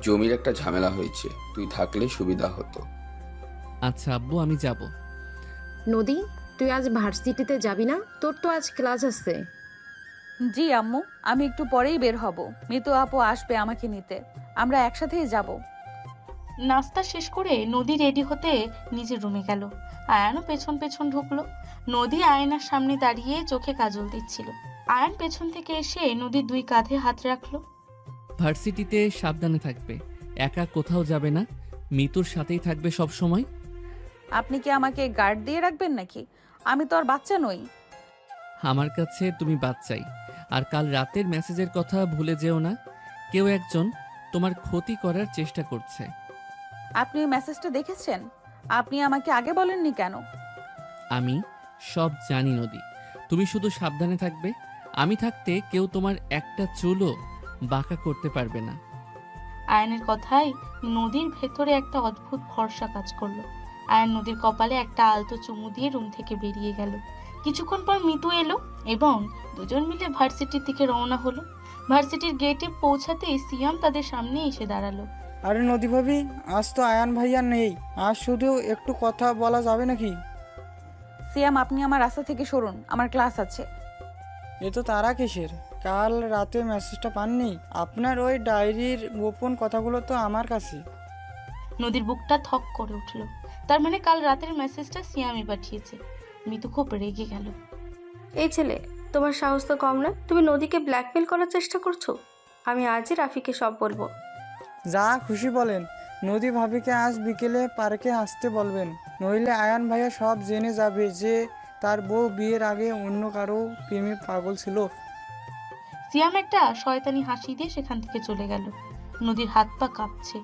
জমির একটা ঝামেলা হয়েছে, তুই থাকলে সুবিধা হতো। আচ্ছা আব্বু, আমি যাব। নদী, তুই আজ ভার্সিটিতে যাবি না? তোর তো আজ ক্লাস আছে। জি আম্মু, আমি একটু পরেই বের হব। মিতু আপু আসবে আমাকে নিতে, আমরা একসাথেই যাব। নাস্তা শেষ করে নদী রেডি হতে নিজের রুমে গেল। আয়ানও পেছন পেছন ঢুকলো। নদী আয়নার সামনে দাঁড়িয়ে চোখে কাজল দিচ্ছিল। আয়ান পেছন থেকে এসে নদীর 2 কাঁধে হাত রাখলো। ভার্সিটিতে সাবধানে থাকবে, একা কোথাও যাবে না, মিতুর সাথেই থাকবে সব সময়। আপনি কি আমাকে গার্ড দিয়ে রাখবেন নাকি? আমি তো আর বাচ্চা নই। আমার কাছে তুমি বাচ্চাই। আর কাল রাতের মেসেজের কথা ভুলে যেও না, কেউ একজন তোমার ক্ষতি করার চেষ্টা করছে। আপনি ওই মেসেজটা দেখেছেন? আপনি আমাকে আগে বলেননি কেন? আমি সব জানি নদী, তুমি শুধু সাবধানে থাকবে। আমি থাকতে কেউ তোমার একটা চুলও বাঁকা করতে পারবে না। আয়নের কথায় নদীর ভেতরে একটা অদ্ভুত ভরসা কাজ করলো। আয়ন নদীর কপালে একটা আলতো চুমু দিয়ে রুম থেকে বেরিয়ে গেল। কিছুক্ষণ পর মিতু এলো এবং দুজন মিলে ভার্সিটির দিকে রওনা হলো। ভার্সিটির গেটে পৌঁছাতেই সিয়াম তাদের সামনে এসে দাঁড়ালো। আরে নদী ভাবি, আজ তো আয়ান ভাইয়া নেই, আজ শুধু একটু কথা বলা যাবে নাকি? সিয়াম, আপনি আমার রাস্তা থেকে সরুন, আমার ক্লাস আছে। এ তো তারা কিসের? কাল রাতে মেসেজটা পাননি? আপনার ওই ডায়েরির গোপন কথাগুলো তো আমার কাছে। নদীর বুকটা থক করে উঠল। তার মানে কাল রাতের মেসেজটা সিয়ামই পাঠিয়েছে। মিতু খুব রেগে গেল। এই ছেলে, তোমার সাহস তো কম না, তুমি নদীকে ব্ল্যাকমেল করার চেষ্টা করছো। আমি আজই রাফিকে সব বলবো। যা খুশি বলেন। নদী ভাবিকে আজ বিকেলে পার্কে আসতে বলবেন, নইলে আয়ান ভাইয়া সব জেনে যাবে যে তার বউ বিয়ের আগে অন্য কারো প্রেমে পাগল ছিল। সিয়াম একটা শয়তানি হাসি দিয়ে সেখান থেকে চলে গেল। নদীর হাত পা কাঁপছে।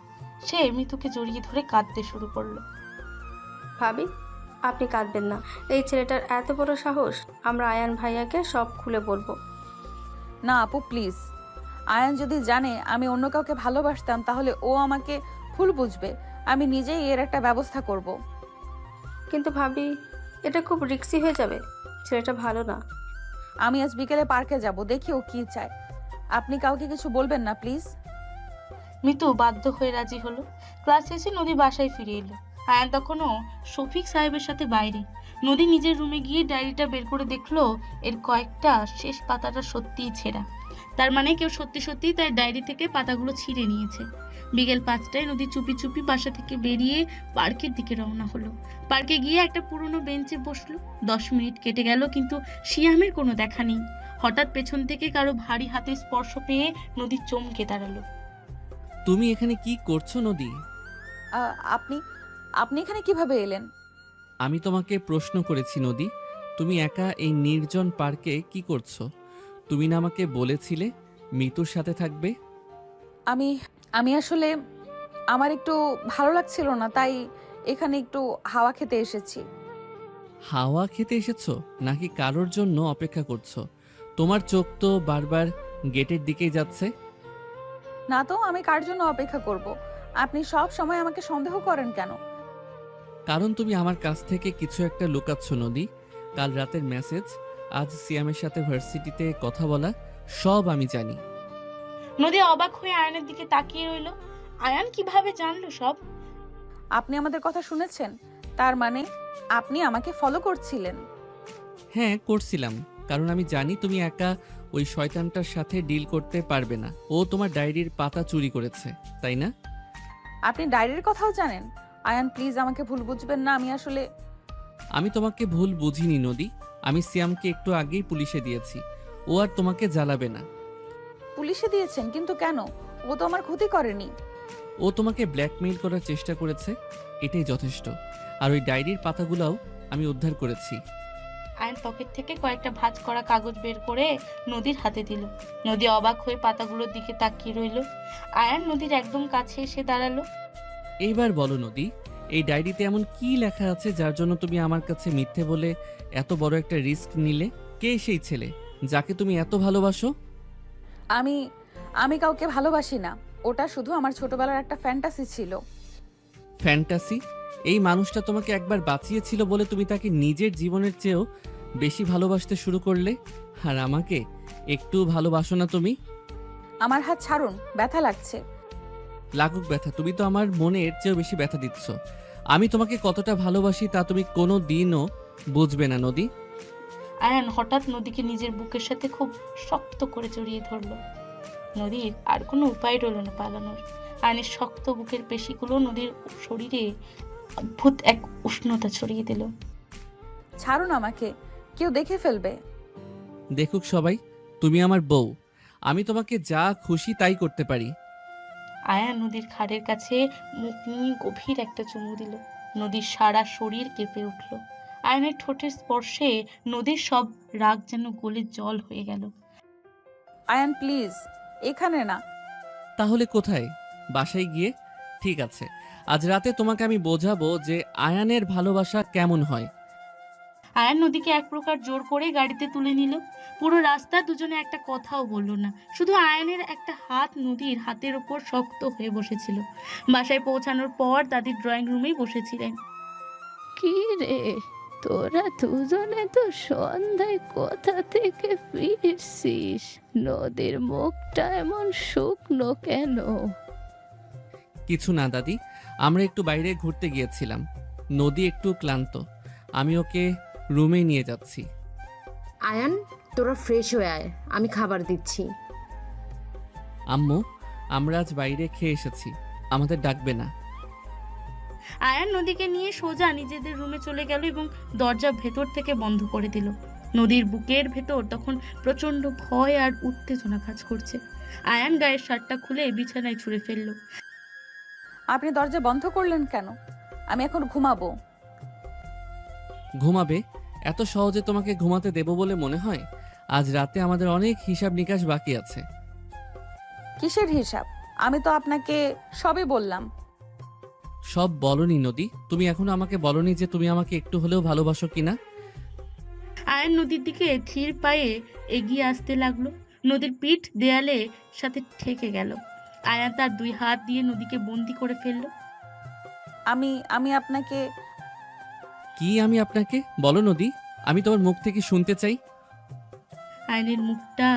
সে মিতুকে জড়িয়ে ধরে কাঁদতে শুরু করলো। ভাবি, আপনি কাঁদবেন না। এই ছেলেটার এত বড় সাহস, আমরা আয়ান ভাইয়াকে সব খুলে বলবো। না আপু প্লিজ, আয়ান যদি জানে আমি অন্য কাউকে ভালোবাসতাম তাহলে ও আমাকে ভুল বুঝবে। আমি নিজেই এর একটা ব্যবস্থা করব। কিন্তু ভাবি, এটা খুব রিস্কি হয়ে যাবে। ছেলেটা ভালো না। আমি আজ বিকেলে পার্কে যাব, দেখি ও কি চায়। আপনি কাউকে কিছু বলবেন না প্লিজ। মিতু বাধ্য হয়ে রাজি হলো। ক্লাস শেষে নদী বাসায় ফিরে এলো। আয়ান তখনও শফিক সাহেবের সাথে বাইরে। নদী নিজের রুমে গিয়ে ডায়েরিটা বের করে দেখলো এর কয়েকটা শেষ পাতাটা সত্যিই ছেঁড়া। তার মানে কেউ সত্যি সত্যিই তার ডায়েরি থেকে পাতাগুলো ছিঁড়ে নিয়েছে। বিকেল 5টায় নদী চুপি চুপি বাসা থেকে বেরিয়ে পার্কের দিকে রওনা হলো। পার্কে গিয়ে একটা পুরনো বেঞ্চে বসলো। 10 মিনিট কেটে গেল কিন্তু শিয়ামের কোনো দেখা নেই। হঠাৎ পেছন থেকে কারো ভারী হাতের স্পর্শ পেয়ে নদী চমকে দাঁড়ালো। তুমি এখানে কি করছো নদী? আপনি আপনি এখানে কিভাবে এলেন? আমি তোমাকে প্রশ্ন করেছি নদী, তুমি একা এই নির্জন পার্কে কি করছো? তুমি না আমাকে বলেছিলে মিতুর সাথে থাকবে? আমি আমি আসলে আমার একটু ভালো লাগছিল না, তাই এখানে একটু হাওয়া খেতে এসেছি। হাওয়া খেতে এসেছো নাকি কারোর জন্য অপেক্ষা করছো? তোমার চোখ তো বারবার গেটের দিকেই যাচ্ছে। না তো, আমি কার জন্য অপেক্ষা করব? আপনি সব সময় আমাকে সন্দেহ করেন কেন? কারণ তুমি আমার কাছ থেকে কিছু একটা লুকাচ্ছ নদী। কাল রাতের মেসেজ, আজ সিয়ামের সাথে ভার্সিটিতে কথা বলা, সব আমি জানি। নদী অবাক হয়ে আয়ানের দিকে তাকিয়ে রইল। আয়ান কিভাবে জানলো সব? আপনি আমাদের কথা শুনেছেন? তার মানে আপনি আমাকে ফলো করছিলেন? হ্যাঁ করছিলাম, কারণ আমি জানি তুমি একা ওই শয়তানটার সাথে ডিল করতে পারবে না। ও তোমার ডায়েরির পাতা চুরি করেছে, তাই না? আপনি ডায়েরির কথাও জানেন? আয়ান প্লিজ আমাকে ভুল বুঝবেন না। আমি তোমাকে ভুল বুঝিনি নদী। আমি সিয়ামকে একটু আগেই পুলিশে দিয়েছি। ও আর তোমাকে জ্বালাবে না। পুলিশে দিয়েছেন? কিন্তু কেন? ও তো আমার ক্ষতি করেনি। ও তোমাকে ব্ল্যাকমেইল করার চেষ্টা করেছে, এটাই যথেষ্ট। আর ওই ডায়েরির পাতাগুলোও আমি উদ্ধার করেছি। আয়ন পকেট থেকে কয়েকটা ভাঁজ করা কাগজ বের করে নদীর হাতে দিল। নদী অবাক হয়ে পাতাগুলোর দিকে তাকিয়ে রইল। আয়ান নদীর একদম কাছে এসে দাঁড়ালো। এইবার বলো নদী, এই ডায়েরিতে এমন কি লেখা আছে যার জন্য তুমি আমার কাছে মিথ্যে বলে এত বড় একটা রিস্ক নিলে? কে সেই ছেলে যাকে তুমি এত ভালোবাসো? আমি আমি কাউকে ভালোবাসি না। ওটা শুধু আমার ছোটবেলার একটা ফ্যান্টাসি ছিল। ফ্যান্টাসি? এই মানুষটা তোমাকে একবার বাঁচিয়েছিল বলে তুমি তাকে নিজের জীবনের চেয়েও বেশি ভালোবাসতে শুরু করলে, আর আমাকে একটু ভালোবাসো না তুমি? আমার হাত ছাড়ুন, ব্যথা লাগছে। লাগুক ব্যথা, তুমি তো আমার মনে এর চেয়েও বেশি ব্যথা দিচ্ছ। আমি তোমাকে কতটা ভালোবাসি তা তুমি কোনো দিনও বুঝবে না নদী। আয়ান হঠাৎ নদীকে নিজের বুকের সাথে খুব শক্ত করে জড়িয়ে ধরল। নদীর আর কোনো উপায় রইল না পালানোর। আয়নের শক্ত বুকের পেশিগুলো নদীর শরীরে অদ্ভুত এক উষ্ণতা ছড়িয়ে দিল। ছাড়ুন আমাকে, কেউ দেখে ফেলবে। দেখুক সবাই, তুমি আমার বউ। আমি তোমাকে যা খুশি তাই করতে পারি। আয়ান নদীর খাড়ের কাছে মুখ নিয়ে গভীর একটা চুমু দিল। নদীর সারা শরীর কেঁপে উঠল। আয়নের ঠোঁটের স্পর্শে নদীর সব রাগ যেন গলে জল হয়ে গেল। আয়ান প্লিজ, এখানে না। তাহলে কোথায়? বাসায় গিয়ে? ঠিক আছে, আজ রাতে তোমাকে আমি বোঝাবো যে আয়ানের ভালোবাসা কেমন হয়। আয়ান নদীকে এক প্রকার জোর করে গাড়িতে তুলে নিল। পুরো রাস্তা দুজনে একটা কথাও বলল না। শুধু আয়ানের একটা হাত নদীর হাতের ওপর শক্ত হয়ে বসেছিল। বাসায় পৌঁছানোর পর দাদির ড্রয়িং রুমেই বসেছিলেন। কি রে, তোরা দুজনে তো সন্ধ্যায় কোথা থেকে ফিরছিস? নদীর মুখটা এমন শুকনো কেন? কিছু না দাদি, আমরা একটু বাইরে ঘুরতে গিয়েছিলাম। নদী একটু ক্লান্ত, আমি ওকে রুমে নিয়ে যাচ্ছি। আয়ান, তোরা ফ্রেশ হয়ে আয়, আমি খাবার দিচ্ছি। আম্মু, আমরা আজ বাইরে খেয়ে এসেছি, আমাদের ডাকবে না। আয়ান নদীকে নিয়ে সোজা নিজেদের রুমে চলে গেল এবং দরজা ভেতর থেকে বন্ধ করে দিল। নদীর বুকের ভেতর তখন প্রচন্ড ভয় আর উত্তেজনা কাজ করছে। আয়ান গায়ের শার্টটা খুলে বিছানায় ছুঁড়ে ফেলল। আপনি দরজা বন্ধ করলেন কেন? আমি এখন ঘুমাবো। ঘুমাবে? এত সহজে তোমাকে ঘুমাতে দেব বলে মনে হয়? আজ রাতে আমাদের অনেক হিসাব নিকাশ বাকি আছে। কিসের হিসাব? আমি তো আপনাকে সবই বললাম। সব বলনি নদী, তুমি এখনো আমাকে বলনি যে তুমি আমাকে একটু হলেও ভালোবাসো কিনা। আয়ান নদীর দিকে ধীর পায়ে এগিয়ে আসতে লাগলো। নদীর পিঠ দেয়ালে সাথে ঠেকে গেল। আয়ান তার 2 হাত দিয়ে নদীকে বন্দি করে ফেললো। আমি আপনাকে কি আমি আপনাকে? বলো নদী, আমি তোমার মুখ থেকে শুনতে চাই। আয়নের মুখটা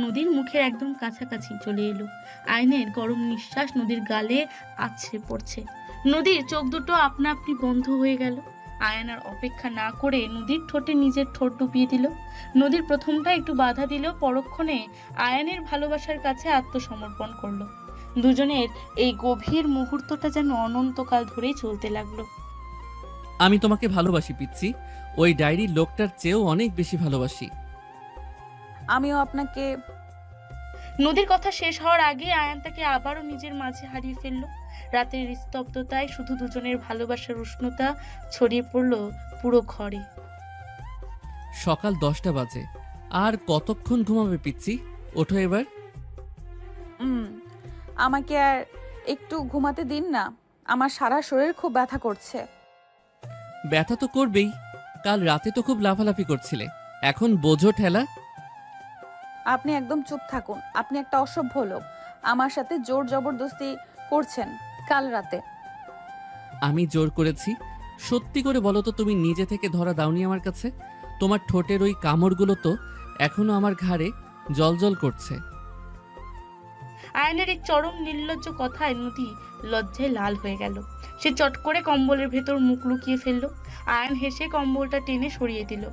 নদীর মুখের একদম কাছাকাছি চলে এলো। আয়নের গরম নিঃশ্বাস নদীর গালে আছড়ে পড়ছে। নদীর চোখ দুটো আপনা আপনি বন্ধ হয়ে গেল। আয়ন আর অপেক্ষা না করে নদীর ঠোঁটে নিজের ঠোঁট ডুবিয়ে দিল। নদীর প্রথমটা একটু বাধা দিল, পরক্ষণে আয়নের ভালোবাসার কাছে আত্মসমর্পণ করলো। দুজনের এই গভীর মুহূর্তটা যেন অনন্তকাল ধরেই চলতে লাগলো। আমি তোমাকে ভালোবাসি পিচ্ছি, ওই ডায়েরির লোকটার চেয়েও অনেক বেশি ভালোবাসি। আমিও আপনাকে। নদীর কথা শেষ হওয়ার আগে আয়ান তাকে আবারও নিজের মাঝে হারিয়ে ফেললো। রাতের স্তব্ধতায় শুধু দুজনের ভালোবাসার উষ্ণতা ছড়িয়ে পড়লো পুরো ঘরে। সকাল 10টা বাজে। আর কতক্ষণ ঘুমাবে পিচ্ছি? ওঠো এবার। আমাকে আর একটু ঘুমাতে দিন না, আমার সারা শরীর খুব ব্যথা করছে। ব্যথা তো করবেই, কাল রাতে তো খুব লাফালাফি করছিলে, এখন বোঝো ঠেলা। আপনি একদম চুপ থাকুন। আপনি একটা অসভ্য লোক, আমার সাথে জোর জবরদস্তি করছেন কাল রাতে। আমি জোর করেছি? সত্যি করে বলো তো, তুমি নিজে থেকে ধরা দাওনি আমার কাছে? তোমার ঠোঁটের ওই কামড়গুলো তো এখনো আমার ঘাড়ে জলজল করছে। আয়নের এই চরম নির্লজ্জ কথায় নদী লজ্জায় লাল হয়ে গেল। সে চট করে কম্বলের ভেতর মুখ লুকিয়ে ফেললো। আয়ন হেসে কম্বলটা টেনে সরিয়ে দিল।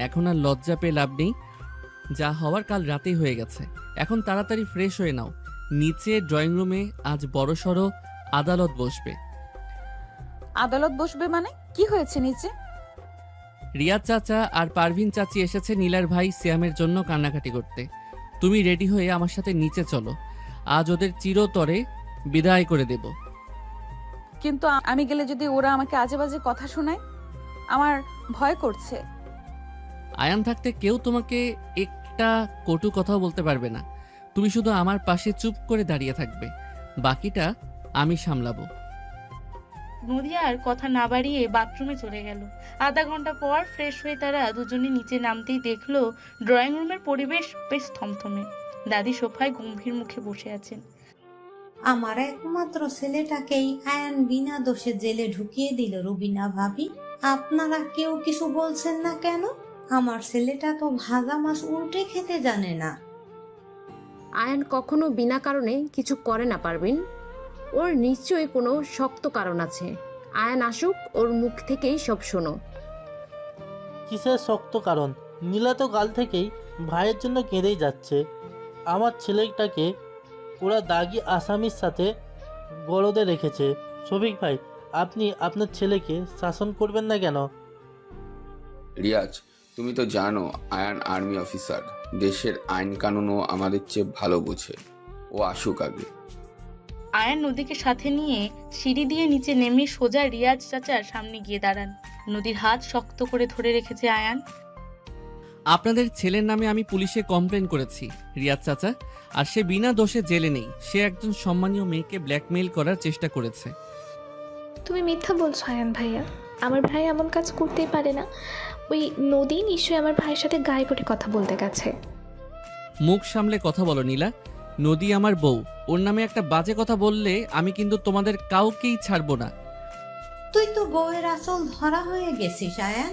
এখন আর লজ্জা পেয়ে লাভ নেই, যা হওয়ার কাল রাতেই হয়ে গেছে। এখন তাড়াতাড়ি ফ্রেশ হয়ে নাও। নিচে ড্রয়িং রুমে আজ বড়সড় আদালত বসবে। আদালত বসবে মানে? কি হয়েছে নিচে? রিয়াজ চাচা আর পারভিন চাচি এসেছে নীলার ভাই সিয়ামের জন্য কান্নাকাটি করতে। তুমি রেডি হয়ে আমার সাথে নিচে চলো, আজ ওদের চিরতরে বিদায় করে দেব। কিন্তু আমি গেলে যদি ওরা আমাকে আজে বাজে কথা শোনায়? আমার ভয় করছে। আয়ান থাকতে কেউ তোমাকে একটা কটু কথাও বলতে পারবে না। তুমি শুধু আমার পাশে চুপ করে দাঁড়িয়ে থাকবে, বাকিটা আমি সামলাবো। নদী আর কথা না বাড়িয়ে বাথরুমে চলে গেল। আধা ঘন্টা পর ফ্রেশ হয়ে তারা দুজনে নিচে নামতেই দেখলো ড্রয়িং রুমের পরিবেশ বেশ থমথমে। দাদি সোফায় গম্ভীর মুখে বসে আছেন। আমার একমাত্র ছেলেটাকেই আয়ান বিনা দোষে জেলে ঢুকিয়ে দিল রুবিনা ভাবি। আপনারা কেউ কিছু বলছেন না কেন? আমার ছেলেটা তো ভাজা মাছ উল্টে খেতে জানে না। আয়ান কখনো বিনা কারণে কিছু করে না পারবেন। ওর নিশ্চয়ই কোনো শক্ত কারণ আছে। আয়ান আসুক, ওর মুখ থেকেই সব শোনো। কিসের শক্ত কারণ? নীলা তো কাল থেকেই ভাইয়ের জন্য কেঁদেই যাচ্ছে। আমার ছেলেটাকে ওরা দাগি আসামির সাথে গলদে রেখেছে। শফিক ভাই, আপনি আপনার ছেলেকে শাসন করবেন না কেন? রিয়াজ, তুমি তো জানো আয়ান আর্মি অফিসার, দেশের আইন কানুনও আমাদের চেয়ে ভালো বোঝে। ও আসুক আগে। আয়ান নদীকে সাথে নিয়ে সিঁড়ি দিয়ে নিচে নেমে সোজা রিয়াজ চাচার সামনে গিয়ে দাঁড়ান। নদীর হাত শক্ত করে ধরে রেখেছে আয়ান। আপনাদের ছেলের নামে আমি পুলিশে কমপ্লেন করেছি রিয়াজ চাচা, আর সে বিনা দোষে জেলে নেই। সে একজন সম্মানীয় মেয়েকে ব্ল্যাকমেইল করার চেষ্টা করেছে। তুমি মিথ্যা বলছো আয়ান ভাইয়া, আমার ভাই এমন কাজ করতেই পারে না। ওই নদী নিশ্চয়ই আমার ভাইয়ের সাথে গায়ে পড়ে কথা বলতে গেছে। মুখ সামলে কথা বলো নীলা, নদী আমার বউ, ওর নামে একটা বাজে কথা বললে আমি কিন্তু তোমাদের কাউকেই ছাড়বো না। তুই তো বউয়ের আসল ধরা হয়ে গেছিস আয়ান।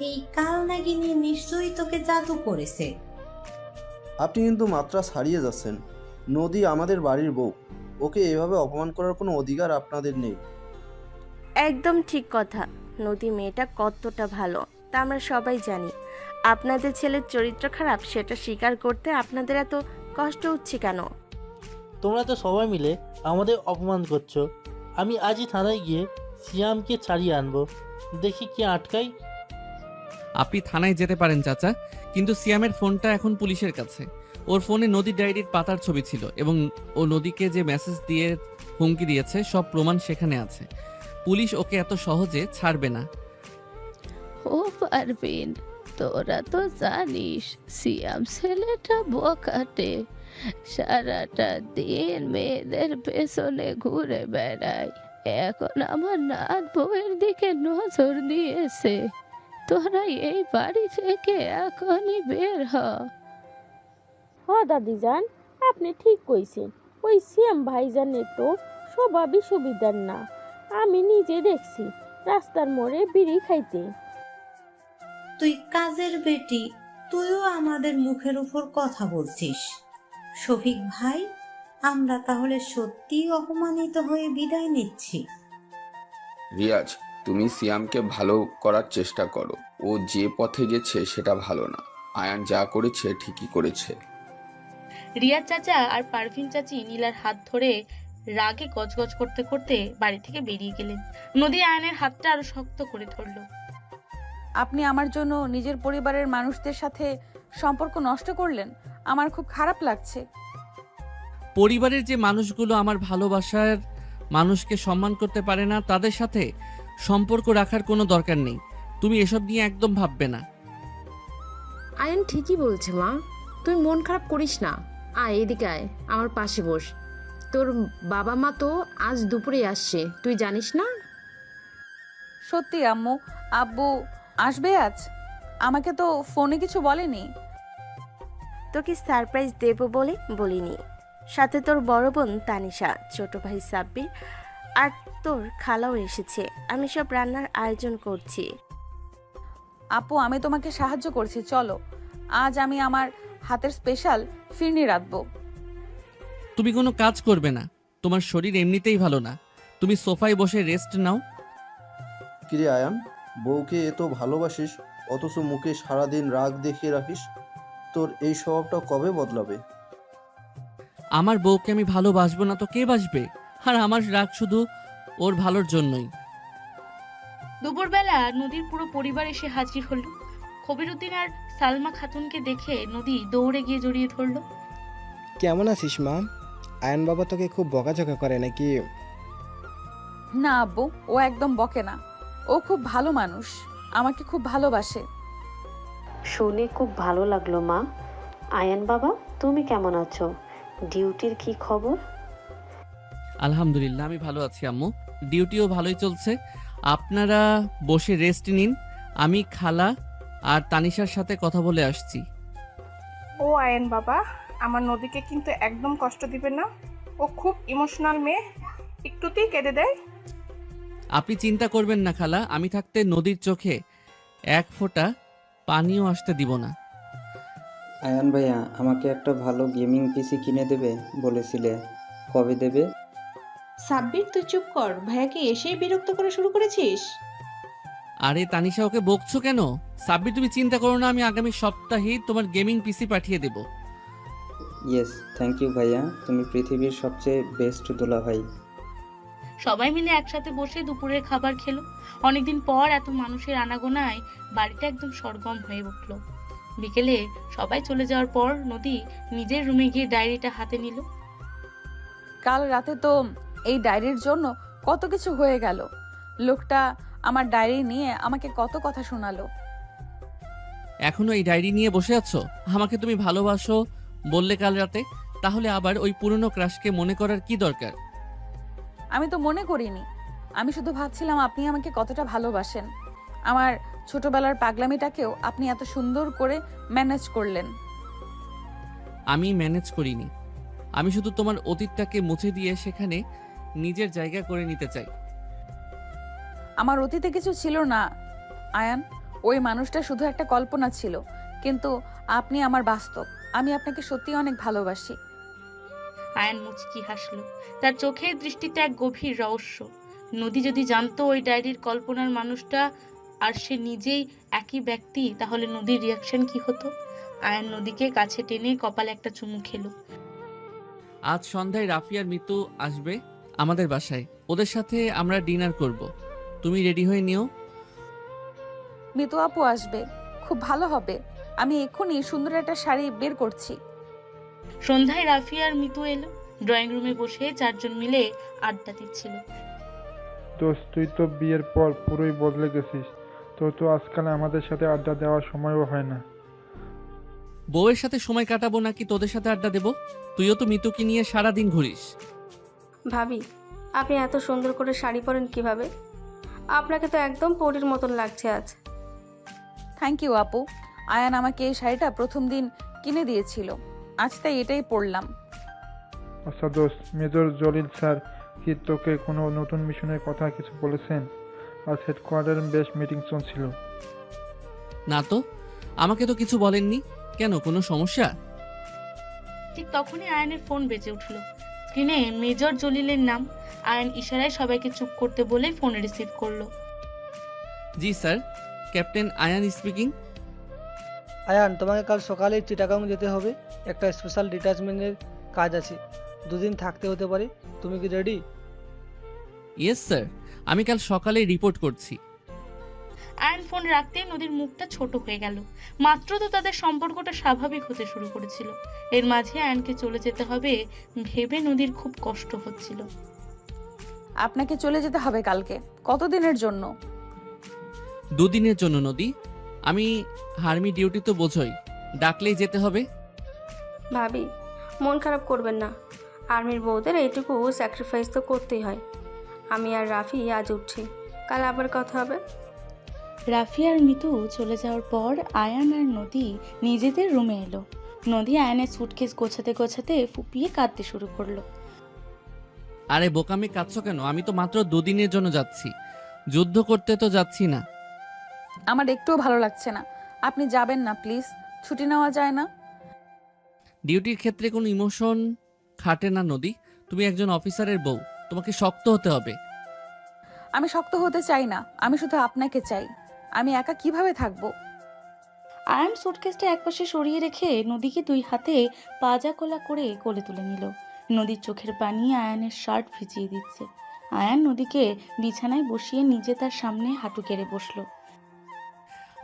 এই কাল নাগিনী নিশ্চয়ই তোকে জাদু করেছে। আপনি কিন্তু মাত্রা ছাড়িয়ে যাচ্ছেন। নদী আমাদের বাড়ির বউ, ওকে এভাবে অপমান করার কোনো অধিকার আপনাদের নেই। একদম ঠিক কথা। নদী মেয়েটা কতটা ভালো তা আমরা সবাই জানি। আপনাদের ছেলের চরিত্র খারাপ সেটা স্বীকার করতে আপনাদের এত কষ্ট হচ্ছে কেন? তোমরা তো সবাই মিলে আমাদের অপমান করছো। আমি আজই থানায় গিয়ে সিয়ামকে ছাড়িয়ে আনবো, দেখি কি আটকাই। আপনি থানায় যেতে পারেন চাচা, কিন্তু সিয়ামের ফোনটা এখন পুলিশের কাছে। ওর ফোনে নদীর ডায়েরির পাতার ছবি ছিল এবং ও নদীকে যে মেসেজ দিয়ে হুমকি দিয়েছে, সব প্রমাণ সেখানে আছে। পুলিশ ওকে এত সহজে ছাড়বে না। ও পারবিন, তোরা তো জানিস সিয়াম ছেলেটা বকাটে, সারাটা দিন মেয়েদের পেছনে ঘুরে বেড়ায়। এখন আমার নাত বউয়ের দিকে নজর দিয়েছে। তোরা এই বাড়ি থেকে এখনই বের হ। দাদিজান, আপনি ঠিক কইছেন। ওই সিএম ভাইজানের তো স্বভাবই সুবিধার না। আমি নিজে দেখছি রাস্তার মোড়ে বিড়ি খাইতে। তুই কাজের বেটি, তুইও আমাদের মুখের উপর কথা বলছিস। শফিক ভাই, আমরা তাহলে সত্যিই অপমানিত হয়ে বিদায় নিচ্ছি। রিয়াজ, তুমি সিয়ামকে ভালো করার চেষ্টা করো। ও যে পথে গেছে সেটা ভালো না। আয়ান যা করেছে ঠিকই করেছে। রিয়াজ চাচা আর পারভিন চাচি নীলার হাত ধরে রাগে গজগজ করতে করতে বাড়ি থেকে বেরিয়ে গেলেন। নদী আয়নের হাতটা আরো শক্ত করে ধরলো। আপনি আমার জন্য নিজের পরিবারের মানুষদের সাথে সম্পর্ক নষ্ট করলেন। আমার খুব খারাপ লাগছে। পরিবারের যে মানুষগুলো আমার ভালোবাসার মানুষকে সম্মান করতে পারে না, তাদের সাথে সম্পর্ক রাখার কোনো দরকার নেই। তুমি এসব নিয়ে একদম ভাববে না। আয়ান ঠিকই বলছে মা, তুই মন খারাপ করিস না। আয় এদিকে আয়, আমার পাশে বস। তোর বাবা মা তো আজ দুপুরে আসছে, তুই জানিস না? সত্যি আম্মু, আব্বু আসবে আজ? আমাকে তো ফোনে কিছু বলেনি। তোকে সারপ্রাইজ দেব বলে বলিনি। সাথে তোর বড় বোন তানিশা, ছোট ভাই সাব্বির আর তোর খালাও এসেছে। আমি সব রান্নার আয়োজন করছি। আপু, আমি তোমাকে সাহায্য করছি, চলো। আজ আমি আমার হাতের স্পেশাল ফিরনি রাঁধবো। তুমি কোনো কাজ করবে না, তোমার শরীর এমনিতেই ভালো না। তুমি সোফায় বসে রেস্ট নাও। কিরে আয়ান, বউকে এত ভালোবাসিস অথচ মুখে সারাদিন রাগ দেখিয়ে রাখিস। তোর এই স্বভাবটা কবে বদলাবে? আমার বউকে আমি ভালোবাসবো না তো কে বাসবে? আর আমার রাগ শুধু ওর ভালোর জন্যই। দুপুরবেলা নদীর পুরো পরিবার এসে হাজির হলো। কবিরউদ্দিন আর সালমা খাতুনকে দেখে নদী দৌড়ে গিয়ে জড়িয়ে ধরলো। কেমন আছিস মা? আয়ন বাবা তোকে খুব বকাঝকা করে নাকি? না আব্বু, ও একদম বকে না। ও খুব ভালো মানুষ, আমাকে খুব ভালোবাসে। শুনে খুব ভালো লাগলো মা। আয়ান বাবা, তুমি কেমন আছো? ডিউটির কি খবর? আলহামদুলিল্লাহ, আমি ভালো আছি আম্মু। ডিউটিও ভালোই চলছে। আপনারা বসে রেস্ট নিন, আমি খালা আর তানিশার সাথে কথা বলে আসছি। ও আয়েন বাবা, আমার নদীকে কিন্তু একদম কষ্ট দিবে না। ও খুব ইমোশনাল মেয়ে, একটুতেই কেঁদে দেয়। আপনি চিন্তা করবেন না খালা, আমি থাকতে নদীর চোখে এক ফোঁটা পানিও আসতে দিব না। আয়ান ভাইয়া, আমাকে একটা ভালো গেমিং পিসি কিনে দেবে বলেছিলে, কবে দেবে? সাব্বির, তুই চুপ কর। ভাইয়াকে এসেই বিরক্ত করে শুরু করেছিস। আরে তানিশা, ওকে বকছো কেন? সাব্বির, তুমি চিন্তা করো না, আমি আগামী সপ্তাহেই তোমার গেমিং পিসি পাঠিয়ে দেব। ইয়েস, থ্যাংক ইউ ভাইয়া, তুমি পৃথিবীর সবচেয়ে বেস্ট দুলাভাই। সবাই মিলে একসাথে বসে দুপুরের খাবার খেলো। অনেকদিন পর এত মানুষের আনাগোনায় বাড়িটা একদম সরগম হয়ে উঠলো। বিকেলে সবাই চলে যাওয়ার পর নদী নিজের রুমে গিয়ে ডায়েরিটা হাতে নিল। কাল রাতে তো এই ডায়েরির জন্য কত কিছু হয়ে গেল। লোকটা আমার ডায়েরি নিয়ে আমাকে কত কথা শোনালো। এখনো এই ডায়েরি নিয়ে বসে আছো? আমাকে তুমি ভালোবাসো বললে কাল রাতে, তাহলে আবার ওই পুরনো ক্রাশকে মনে করার কি দরকার? আমি তো মনে করিনি, আমি শুধু ভাবছিলাম আপনি আমাকে কতটা ভালোবাসেন। আমার ছোটবেলার পাগলামিটাকেও আপনি এত সুন্দর করে ম্যানেজ করলেন। আমি ম্যানেজ করিনি, আমি শুধু তোমার অতীতটাকে মুছে দিয়ে সেখানে নিজের জায়গা করে নিতে চাই। আমার অতীতে কিছু ছিল না আয়ান, ওই মানুষটা শুধু একটা কল্পনা ছিল, কিন্তু আপনি আমার বাস্তব। আমি আপনাকে সত্যি অনেক ভালোবাসি। আয়ান মুচকি হাসলো। তার চোখের দৃষ্টিতে এক গভীর রহস্য। নদী যদি জানতো ওই ডায়েরির কল্পনার মানুষটা আর সে নিজেই একই ব্যক্তি, তাহলে নদীর রিয়াকশন কি হতো? আয়ান নদীকে কাছে টেনে কপালে একটা চুমু খেলো। আজ সন্ধ্যায় রাফি আর মিতু আসবে আমাদের বাসায়, ওদের সাথে আমরা ডিনার করব। তুমি রেডি হয়ে নিও। মিতু আপু আসবে, খুব ভালো হবে। আমি এক্ষুনি সুন্দর একটা শাড়ি বের করছি। সন্ধ্যায় রাফি আর মিতু এলো। ড্রয়িং রুমে বসে চারজন মিলে আড্ডা দিচ্ছিল। দোস্ত, তুই তো বিয়ের পর পুরোই বদলে গেছিস। তোর তো আজকাল আমাদের সাথে আড্ডা দেওয়ার সময়ও হয় না। বউয়ের সাথে সময় কাটাবো নাকি তোদের সাথে আড্ডা দেবো? তুইও তো মিতুকে নিয়ে সারাদিন ঘুরিস। ভাবি, আপনি এত সুন্দর করে শাড়ি পরেন কিভাবে? আপনাকে তো একদম পরীর মতন লাগছে আজ। থ্যাংক ইউ আপু। আয়ান আমাকে এই শাড়িটা প্রথম দিন কিনে দিয়েছিল, আজ তাই এটাই পরলাম। আচ্ছা দোস্ত, মেজর জলিল স্যার কি তোকে কোনো নতুন মিশনের কথা কিছু বলেছেন? আজ হেডকোয়ার্টারে বেশ মিটিং চলছিল। না তো, আমাকে তো কিছু বলেননি। কেন, কোনো সমস্যা? ঠিক তখনই আয়ানের ফোন বেজে উঠল। স্ক্রিনে মেজর জলিলের নাম। আয়ান ইশারায় সবাইকে চুপ করতে বলে ফোন রিসিভ করলো। জি sir, captain Ayaan speaking. Ayaan, তোমাকে কাল সকালে চিটাগাং যেতে হবে। একটা স্পেশাল ডিটাচমেন্টের কাজ আছে, 2 দিন থাকতে হতে পারে। তুমি কি রেডি? ইয়েস স্যার, আমি কাল সকালে রিপোর্ট করছি। আয়ান ফোন রাখতেই নদীর মুখটা ছোট হয়ে গেল। মাত্র তো তাদের সম্পর্কটা স্বাভাবিক হতে শুরু করেছিল, এর মাঝে আয়ানকে চলে যেতে হবে ভেবে নদীর খুব কষ্ট হচ্ছিল। আপনাকে চলে যেতে হবে কালকে? কতদিনের জন্য? 2 দিনের জন্য নদী। আমি আর্মি ডিউটি তো বোঝই, ডাকলেই যেতে হবে। ভাবি, মন খারাপ করবেন না। আর্মির বউদের এইটুকু স্যাক্রিফাইস তো করতেই হয়। আমি আর রাফি আজ উঠছি, কাল আবার কথা হবে। রাফি আর মিতু চলে যাওয়ার পর আয়ান আর নদী নিজেদের রুমে এলো। নদী আয়ানের সুটকেস গোছাতে গোছাতে ফুপিয়ে কাঁদতে শুরু করলো। আরে বোকামে কাঁদছো কেন? আমি তো মাত্র 2 দিনের জন্য যাচ্ছি, যুদ্ধ করতে তো যাচ্ছি না। আমার একটুও ভালো লাগছে না। আপনি যাবেন না প্লিজ? ছুটি নেওয়া যায় না? ডিউটির ক্ষেত্রে কোনো ইমোশন খাটে না নদী। তুমি একজন অফিসারের বউ, তোমাকে শক্ত হতে হবে। আমি শক্ত হতে চাই না, আমি শুধু আপনাকে চাই। আমি একা কিভাবে থাকবো? আয়ান সুটকেসটা একপাশে সরিয়ে রেখে নদীকে 2 হাতে পাজা কোলা করে কোলে তুলে নিল। নদীর চোখের পানি আয়ানের শার্ট ভিজিয়ে দিচ্ছে। আয়ান নদীকে বিছানায় বসিয়ে নিজে তার সামনে হাঁটু কেড়ে বসলো।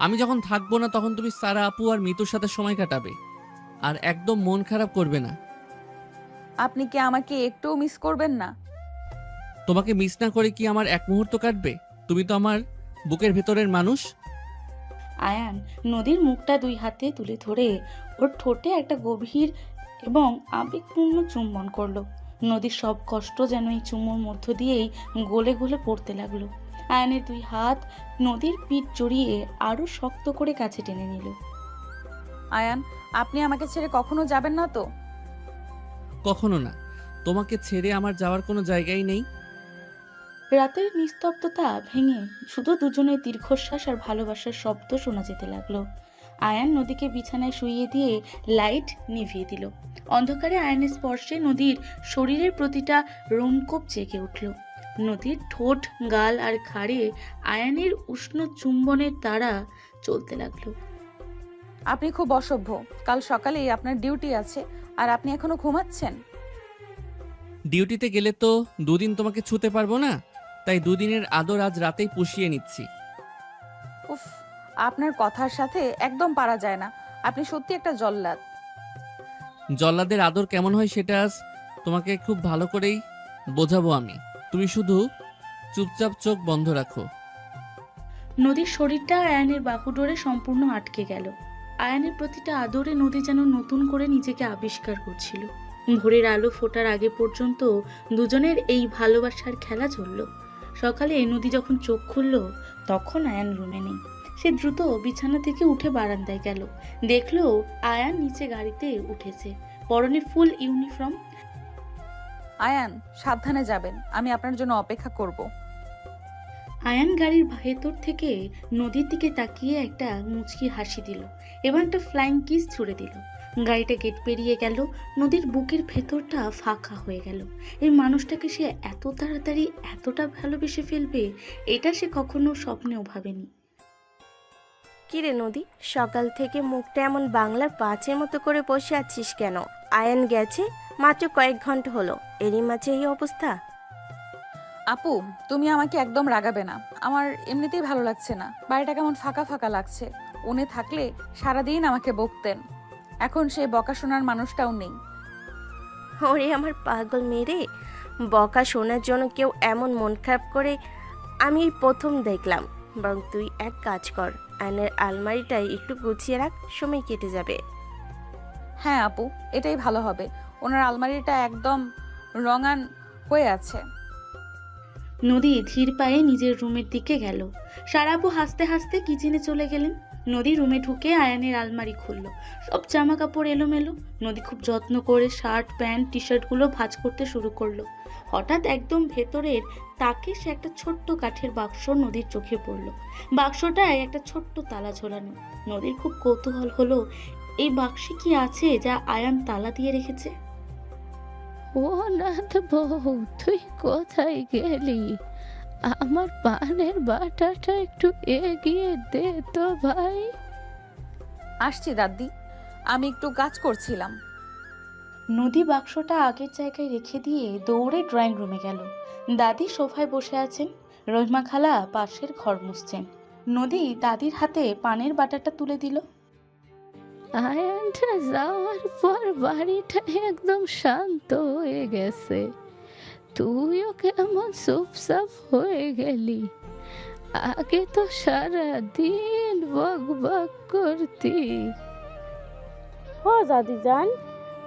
আমি যখন থাকবো না তখন তুমি সারা আপু আর মিতুর সাথে সময় কাটাবে, আর একদম মন খারাপ করবে না। আপনি কি আমাকে একটুও মিস করবেন না? তোমাকে মিস না করে কি আমার এক মুহূর্ত কাটবে? তুমি তো আমার বুকের ভেতরের মানুষ। আয়ান নদীর মুখটা 2 হাতে তুলে ধরে ওর ঠোঁটে একটা গভীর এবং আবেগপূর্ণ চুম্বন করলো। নদীর সব কষ্ট যেন এই চুমোর মধ্য দিয়েই গলে গলে পড়তে লাগলো। আয়ানের 2 হাত নদীর পিঠ জড়িয়ে আরো শক্ত করে কাছে টেনে নিল। আয়ান, আপনি আমাকে ছেড়ে কখনো যাবেন না তো? কখনো না, তোমাকে ছেড়ে আমার যাওয়ার কোনো জায়গাই নেই। রাতের নিস্তব্ধতা ভেঙে শুধু দুজনের দীর্ঘশ্বাস আর ভালোবাসার শব্দ শোনা যেতে লাগলো। আয়ান নদীকে বিছানায় শুইয়ে দিয়ে লাইট নিভিয়ে দিল। অন্ধকারে আয়ানের স্পর্শে নদীর শরীরের প্রতিটা রোমকূপ জেগে উঠল। নদীর ঠোঁট, গাল আর ঘাড়ে আয়ানের উষ্ণ চুম্বনের তারা চলতে লাগলো। আপনি খুব অসভ্য। কাল সকালেই আপনার ডিউটি আছে আর আপনি এখনো ঘুমাচ্ছেন। ডিউটিতে গেলে তো 2 দিন তোমাকে ছুতে পারবো না, তাই 2 দিনের আদর আজ রাতেই পুষিয়ে নিচ্ছি। উফ, আপনার কথার সাথে একদম পারা যায় না। আপনি সত্যি একটা জল্লাদ। জল্লাদের আদর কেমন হয় সেটা আজ তোমাকে খুব ভালো করেই বোঝাবো আমি। তুমি শুধু চুপচাপ চোখ বন্ধ রাখো। নদীর শরীরটা আয়ানের বাহুডোরে সম্পূর্ণ আটকে গেল। আয়ানের প্রতিটা আদরে নদী যেন নতুন করে নিজেকে আবিষ্কার করছিল। ভোরের আলো ফোটার আগে পর্যন্ত দুজনের এই ভালোবাসার খেলা চলল। সকালে নদী যখন চোখ খুলল তখন আয়ান রুমে নেই। সে দ্রুত বিছানা থেকে উঠে বারান্দায় গেল। দেখলো আয়ান নিচে গাড়িতে উঠেছে, পরনে ফুল ইউনিফর্ম। আয়ান, সাবধানে যাবেন, আমি আপনার জন্য অপেক্ষা করব। আয়ান গাড়ির ভেতর থেকে নদীর দিকে তাকিয়ে একটা মুচকি হাসি দিল এবং একটা ফ্লাইং কিস ছুড়ে দিল। গাড়িটা গেট পেরিয়ে গেল। নদীর বুকের ভেতরটা ফাঁকা হয়ে গেল। এই মানুষটাকে সে এত তাড়াতাড়ি এতটা ভালোবেসে ফেলবে, এটা সে কখনো স্বপ্নেও ভাবেনি। কিরে নদী, সকাল থেকে মুখটা এমন বাংলার পাঁচের মতো করে বসে আছিস কেন? আয়ান গেছে মাত্র কয়েক ঘন্টা হলো, এরই মাঝে এই অবস্থা। আপু, তুমি আমাকে একদম রাগাবে না। আমার এমনিতেই ভালো লাগছে না। বাড়িটা কেমন ফাঁকা ফাঁকা লাগছে। উনি থাকলে সারাদিন আমাকে বকতেন। এখন সে বকা শোনার মানুষটাও নেই। ওরে আমার পাগল মেরে, বকা শোনার জন্য কেউ এমন মন খারাপ করে আমি এই প্রথম দেখলাম। বরং তুই এক কাজ কর, আয়নের আলমারিটাই একটু গুছিয়ে রাখ, সময় কেটে যাবে। হ্যাঁ আপু, এটাই ভালো হবে। ওনার আলমারিটা একদম রঙান হয়ে আছে। নদী ধীর পায়ে নিজের রুমের দিকে গেল। সারাপু হাসতে হাসতে কিচেনে চলে গেলেন। নদী রুমে ঢুকে আয়ানের আলমারি খুলল। সব জামা কাপড় এলোমেলো। নদী খুব যত্ন করে শার্ট, প্যান্ট, টি শার্টগুলো ভাঁজ করতে শুরু করলো। হঠাৎ একদম ভেতরের তাকে সে একটা ছোট্ট কাঠের বাক্স নদীর চোখে পড়ল। বাক্সটায় একটা ছোট্ট তালা ঝোলানো। নদীর খুব কৌতূহল হলো, এই বাক্সে কি আছে যা আয়ান তালা দিয়ে রেখেছে। ও নাথ বউ, তুই কোথায় গেলি? আমার পানের বাটাটা একটু এগিয়ে দে তো ভাই। আসছি দাদি, আমি একটু কাজ করছিলাম। নদী বাক্সটা আগের জায়গায় রেখে দিয়ে দৌড়ে ড্রয়িং রুমে গেল। দাদি সোফায় বসে আছেন, রহিমা খালা পাশের ঘর মুছছেন। নদী দাদির হাতে পানের বাটাটা তুলে দিল। আয়ানটা যাওয়ার পর বাড়িটা একদম শান্ত হয়ে গেছে। তুইও কেমন চুপচাপ হয়ে গেলি। আগে তো সারা দিন বক বক করতি। হ দাদিজান,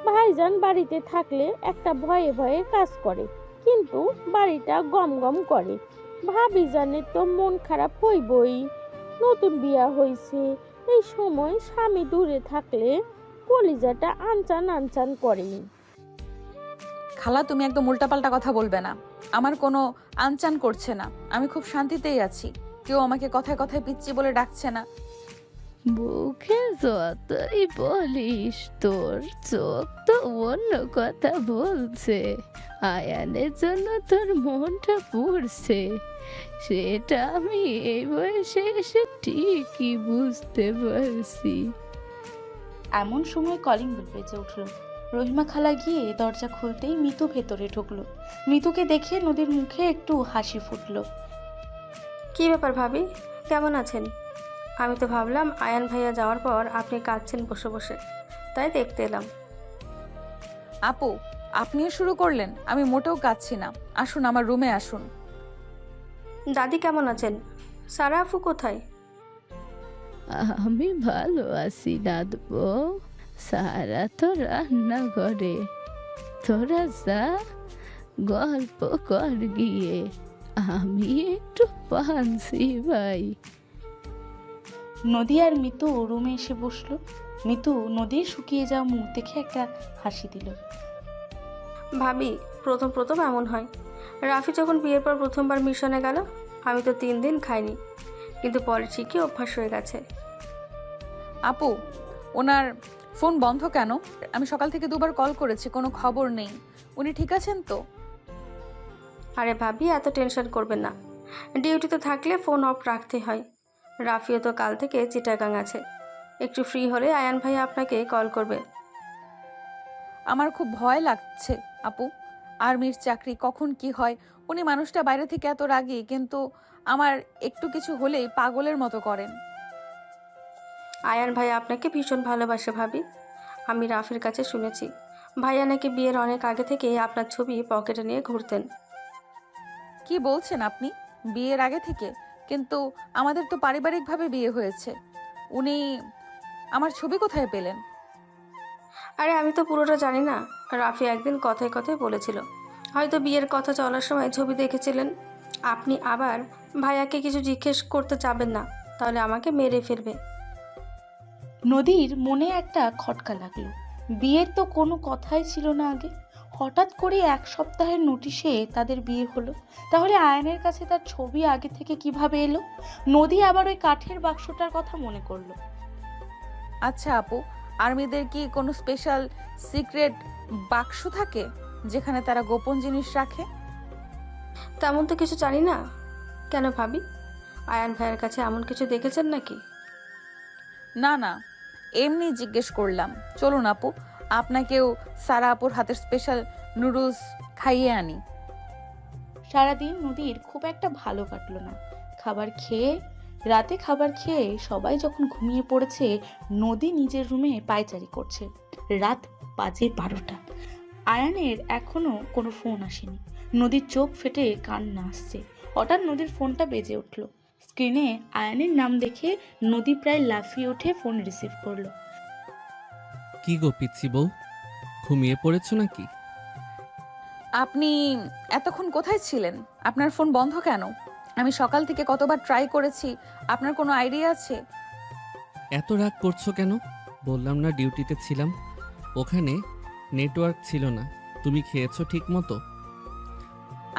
ভাইজান বাড়িতে থাকলে একটা ভয়ে ভয়ে কাজ করে, কিন্তু বাড়িটা গম গম করে। ভাবি জানে তো মন খারাপ হইবই। নতুন বিয়া হয়েছে, এই সময় স্বামী দূরে থাকলে কলিজাটা আনচান আনচান করে। খালা, তুমি একদম উল্টাপাল্টা কথা বলবে না। আমার কোনো আনচান করছে না, আমি খুব শান্তিতেই আছি। কেউ আমাকে কথায় কথায় পিচ্চি বলে ডাকছে না। মুখে যতই বলিস, তোর চোখ তো অন্য কথা বলছে। আয়ানের জন্য তোর মনটা পড়ছে, সেটা আমি এই বয়সে এসে ঠিকই বুঝতে পারছি। এমন সময় কলিং বেল বেজে উঠল। রহিমা খালা গিয়ে দরজা খুলতেই মিতু ভেতরে ঢুকলো। মিতুকে দেখে নদীর মুখে একটু হাসি ফুটলো। কি ব্যাপার ভাবি, কেমন আছেন? আমি তো ভাবলাম আয়ান ভাইয়া যাওয়ার পর আপনি কাঁদছেন বসে বসে, তাই দেখতে এলাম। আপু, আপনিও শুরু করলেন? আমি মোটেও কাঁদছি না। আসুন, আমার রুমে আসুন। দাদি কেমন আছেন? সারা আপু কোথায়? আমি ভালো আছি নাথ বউ, সারা তো রান্না করে। তোরা যা, গল্প কর গিয়ে, আমি একটু পানছি ভাই। নদী আর মিতু রুমে এসে বসলো। মিতু নদীর শুকিয়ে যাওয়া মুখ দেখে একটা হাসি দিল। ভাবি, প্রথম প্রথম এমন হয়। রাফি যখন বিয়ের পর প্রথমবার মিশনে গেল, আমি তো 3 দিন খাইনি, কিন্তু পরে ঠিকই অভ্যাস হয়ে গেছে। আপু, ওনার ফোন বন্ধ কেন? আমি সকাল থেকে 2বার কল করেছি, কোনো খবর নেই। উনি ঠিক আছেন তো? আরে ভাবি, এত টেনশন করবেন না। ডিউটিতে থাকলে ফোন অফ রাখতে হয়। রাফিও তো কাল থেকে চিটাগাং আছে, একটু ফ্রি হলে আয়ান ভাই আপনাকে কল করবে। আমার খুব ভয় লাগছে আপু। আর্মির চাকরি, কখন কি হয়। উনি মানুষটা বাইরে থেকে এত রাগী, কিন্তু আমার একটু কিছু হলেই পাগলের মতো করেন। আয়ান ভাই আপনাকে ভীষণ ভালোবাসে ভাবি। আমি রাফির কাছে শুনেছি, ভাইয়া নাকি বিয়ের অনেক আগে থেকে আপনার ছবি পকেটে নিয়ে ঘুরতেন। কি বলছেন আপনি? বিয়ের আগে থেকে? কিন্তু আমাদের তো পারিবারিকভাবে বিয়ে হয়েছে। উনি আমার ছবি কোথায় পেলেন? আরে আমি তো পুরোটা জানি না। রাফি একদিন কথায় কথায় বলেছিল, হয়তো বিয়ের কথা চলার সময় ছবি দেখেছিলেন। আপনি আবার ভাইয়াকে কিছু জিজ্ঞেস করতে চাবেন না, তাহলে আমাকে মেরে ফেলবে। নদীর মনে একটা খটকা লাগলো। বিয়ের তো কোনো কথাই ছিল না আগে, হঠাৎ করে 1 সপ্তাহের নোটিশে তাদের বিয়ে হলো। তাহলে আয়নের কাছে তার ছবি আগে থেকে কিভাবে এলো? নদী আবার ওই কাঠের বাক্সটার কথা মনে করলো। আচ্ছা আপু, আর্মিদের কি কোনো স্পেশাল সিক্রেট বাক্স থাকে যেখানে তারা গোপন জিনিস রাখে? তেমন তো কিছু জানি না। কেন ভাবি, আয়ান ভাইয়ের কাছে এমন কিছু দেখেছেন নাকি? না না, এমনি জিজ্ঞেস করলাম। চলুন আপু, আপনাকেও সারা আপুর হাতের স্পেশাল নুডলস খাইয়ে আনি। সারাদিন নদীর খুব একটা ভালো কাটলো না। রাতে খাবার খেয়ে সবাই যখন ঘুমিয়ে পড়েছে, নদী নিজের রুমে পায়চারি করছে। রাত বাজে 12টা। আয়ানের এখনো কোনো ফোন আসেনি। নদীর চোখ ফেটে কান্না আসছে। হঠাৎ নদীর ফোনটা বেজে উঠল। স্ক্রিনে আয়ানের নাম দেখে নদী প্রায় লাফিয়ে উঠে ফোন রিসিভ করলো। কি গো পিচ্ছি বউ, ঘুমিয়ে পড়েছো নাকি? আপনি এতক্ষণ কোথায় ছিলেন? আপনার ফোন বন্ধ কেন? আমি সকাল থেকে কতবার ট্রাই করেছি। আপনার কোনো আইডিয়া আছে? এত রাগ করছো কেন? বললাম না ডিউটিতে ছিলাম, ওখানে নেটওয়ার্ক ছিল না। তুমি খেয়েছো ঠিক মতো?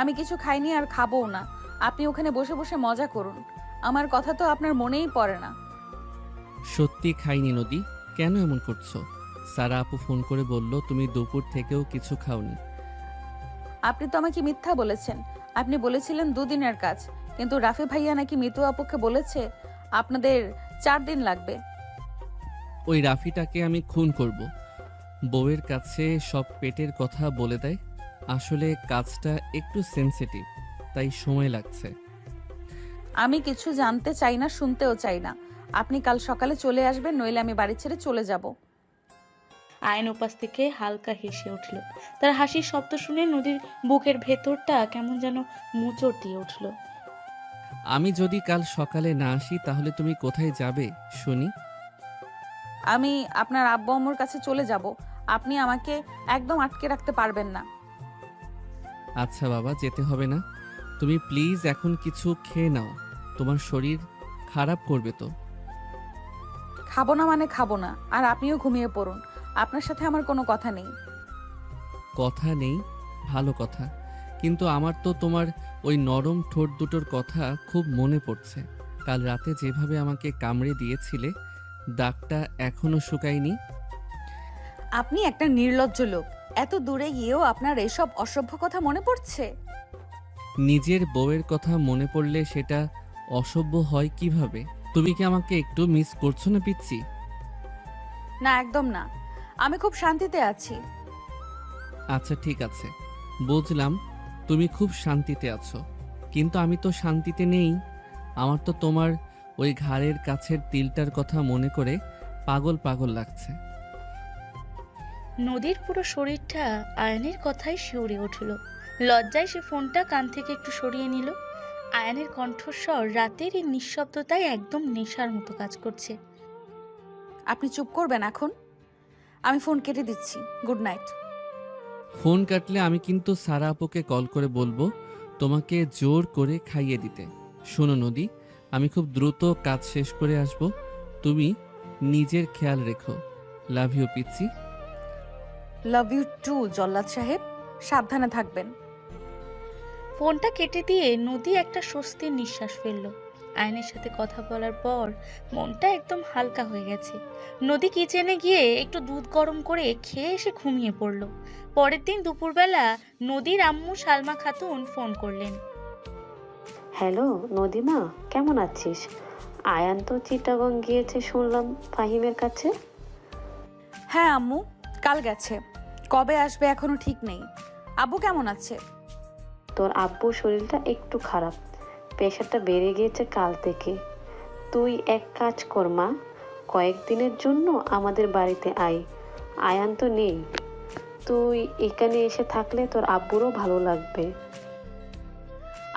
আমি কিছু খাইনি আর খাবও না। আপনি ওখানে বসে বসে মজা করুন। আমার কথা তো আপনার মনেই পড়ে না। সত্যি খাইনি নদী, কেন এমন করছো? সারা আপু ফোন করে বলল তুমি দুপুর থেকেও কিছু খাওনি। আপনি তো আমাকে মিথ্যা বলেছেন। আপনি বলেছিলেন 2 দিনের কাজ, কিন্তু রাফি ভাইয়া নাকি মিতু আপুকে বলেছে আপনাদের 4 দিন লাগবে। ওই রাফিটাকে আমি খুন করব। বউয়ের কাছে সব পেটের কথা বলে দেয়। আসলে কাজটা একটু সেনসিটিভ, তাই সময় লাগছে। আমি কিছু জানতে চাই না, শুনতেও চাই না। আপনি কাল সকালে চলে আসবেন, নইলে আমি বাড়ি ছেড়ে চলে যাব। আয়ন উপাস থেকে হালকা হেসে উঠল। তার হাসির শব্দ শুনে নদীর বুকের ভেতরটা কেমন যেন মোচড় দিয়ে উঠল। আমি যদি কাল সকালে না আসি তাহলে তুমি কোথায় যাবে শুনি? আমি আপনার আব্বু আম্মুর কাছে চলে যাব। আপনি আমাকে একদম আটকে রাখতে পারবেন না। আচ্ছা বাবা, যেতে হবে না। তুমি প্লিজ এখন কিছু খেয়ে নাও, তোমার শরীর খারাপ করবে তো। খাবো না মানে খাবো না, আর আপনিও ঘুমিয়ে পড়ুন। আপনার সাথে আমার কোনো কথা নেই। কথা নেই? ভালো কথা, কিন্তু আমার তো তোমার ওই নরম ঠোঁট দুটোর কথা খুব মনে পড়ছে। কাল রাতে যেভাবে আমাকে কামড়ে দিয়েছিলে, দাগটা এখনো শুকায়নি। আপনি একটা নির্লজ্জ লোক। এত দূরে গিয়েও আপনার এসব অসভ্য কথা মনে পড়ছে? নিজের বউয়ের কথা মনে পড়লে সেটা অসভ্য হয় কিভাবে? তুমি কি আমাকে একটু মিস করছো না পিচ্ছি? না, একদম না। আমি খুব শান্তিতে আছি। আচ্ছা ঠিক আছে, বুঝলাম তুমি খুব শান্তিতে আছো, কিন্তু আমি তো শান্তিতে নেই। আমার তো তোমার ওই ঘাড়ের কাছের তিলটার কথা মনে করে পাগল পাগল লাগছে। নদীর পুরো শরীরটা আয়নের কথায় শিউরে উঠল। লজ্জায় সে ফোনটা কান থেকে একটু সরিয়ে নিল। আয়নের কণ্ঠস্বর রাতের এই নিঃশব্দতায় একদম নেশার মতো কাজ করছে। আপনি চুপ করবেন এখন? আমি ফোন কেটে দিচ্ছি। Good night. ফোন কাটলে আমি কিন্তু সারা আপুকে কল করে বলবো তোমাকে জোর করে খাইয়ে দিতে। শোনো নদী, আমি খুব দ্রুত কাজ শেষ করে আসব, তুমি নিজের খেয়াল রেখো। লাভ ইউ পিচ্ছি। লাভ ইউ টু জল্লাদ সাহেব। সাবধানে থাকবেন। ফোনটা কেটে দিয়ে নদী একটা স্বস্তির নিঃশ্বাস ফেলল। আয়নের সাথে কথা বলার পর মনটা একদম হালকা হয়ে গেছে। নদী কিচেনে গিয়ে একটু দুধ গরম করে খেয়ে এসে ঘুমিয়ে পড়ল। পরের দিন দুপুরবেলা নদীর আম্মু সালমা খাতুন ফোন করলেন। হ্যালো নদীমা, কেমন আছিস? আয়ান তো চিটাগং গিয়েছে শুনলাম ফাহিমের কাছে। হ্যাঁ আম্মু, কাল গেছে। কবে আসবে এখনো ঠিক নেই। আব্বু কেমন আছে? তোর আব্বুর শরীরটা একটু খারাপ, প্রেশারটা বেড়ে গিয়েছে কাল থেকে। তুই এক কাজ কর মা, কয়েকদিনের জন্য আমাদের বাড়িতে আয়। আয়ান তো নেই, তুই এখানে এসে থাকলে তোর আব্বুরও ভালো লাগবে।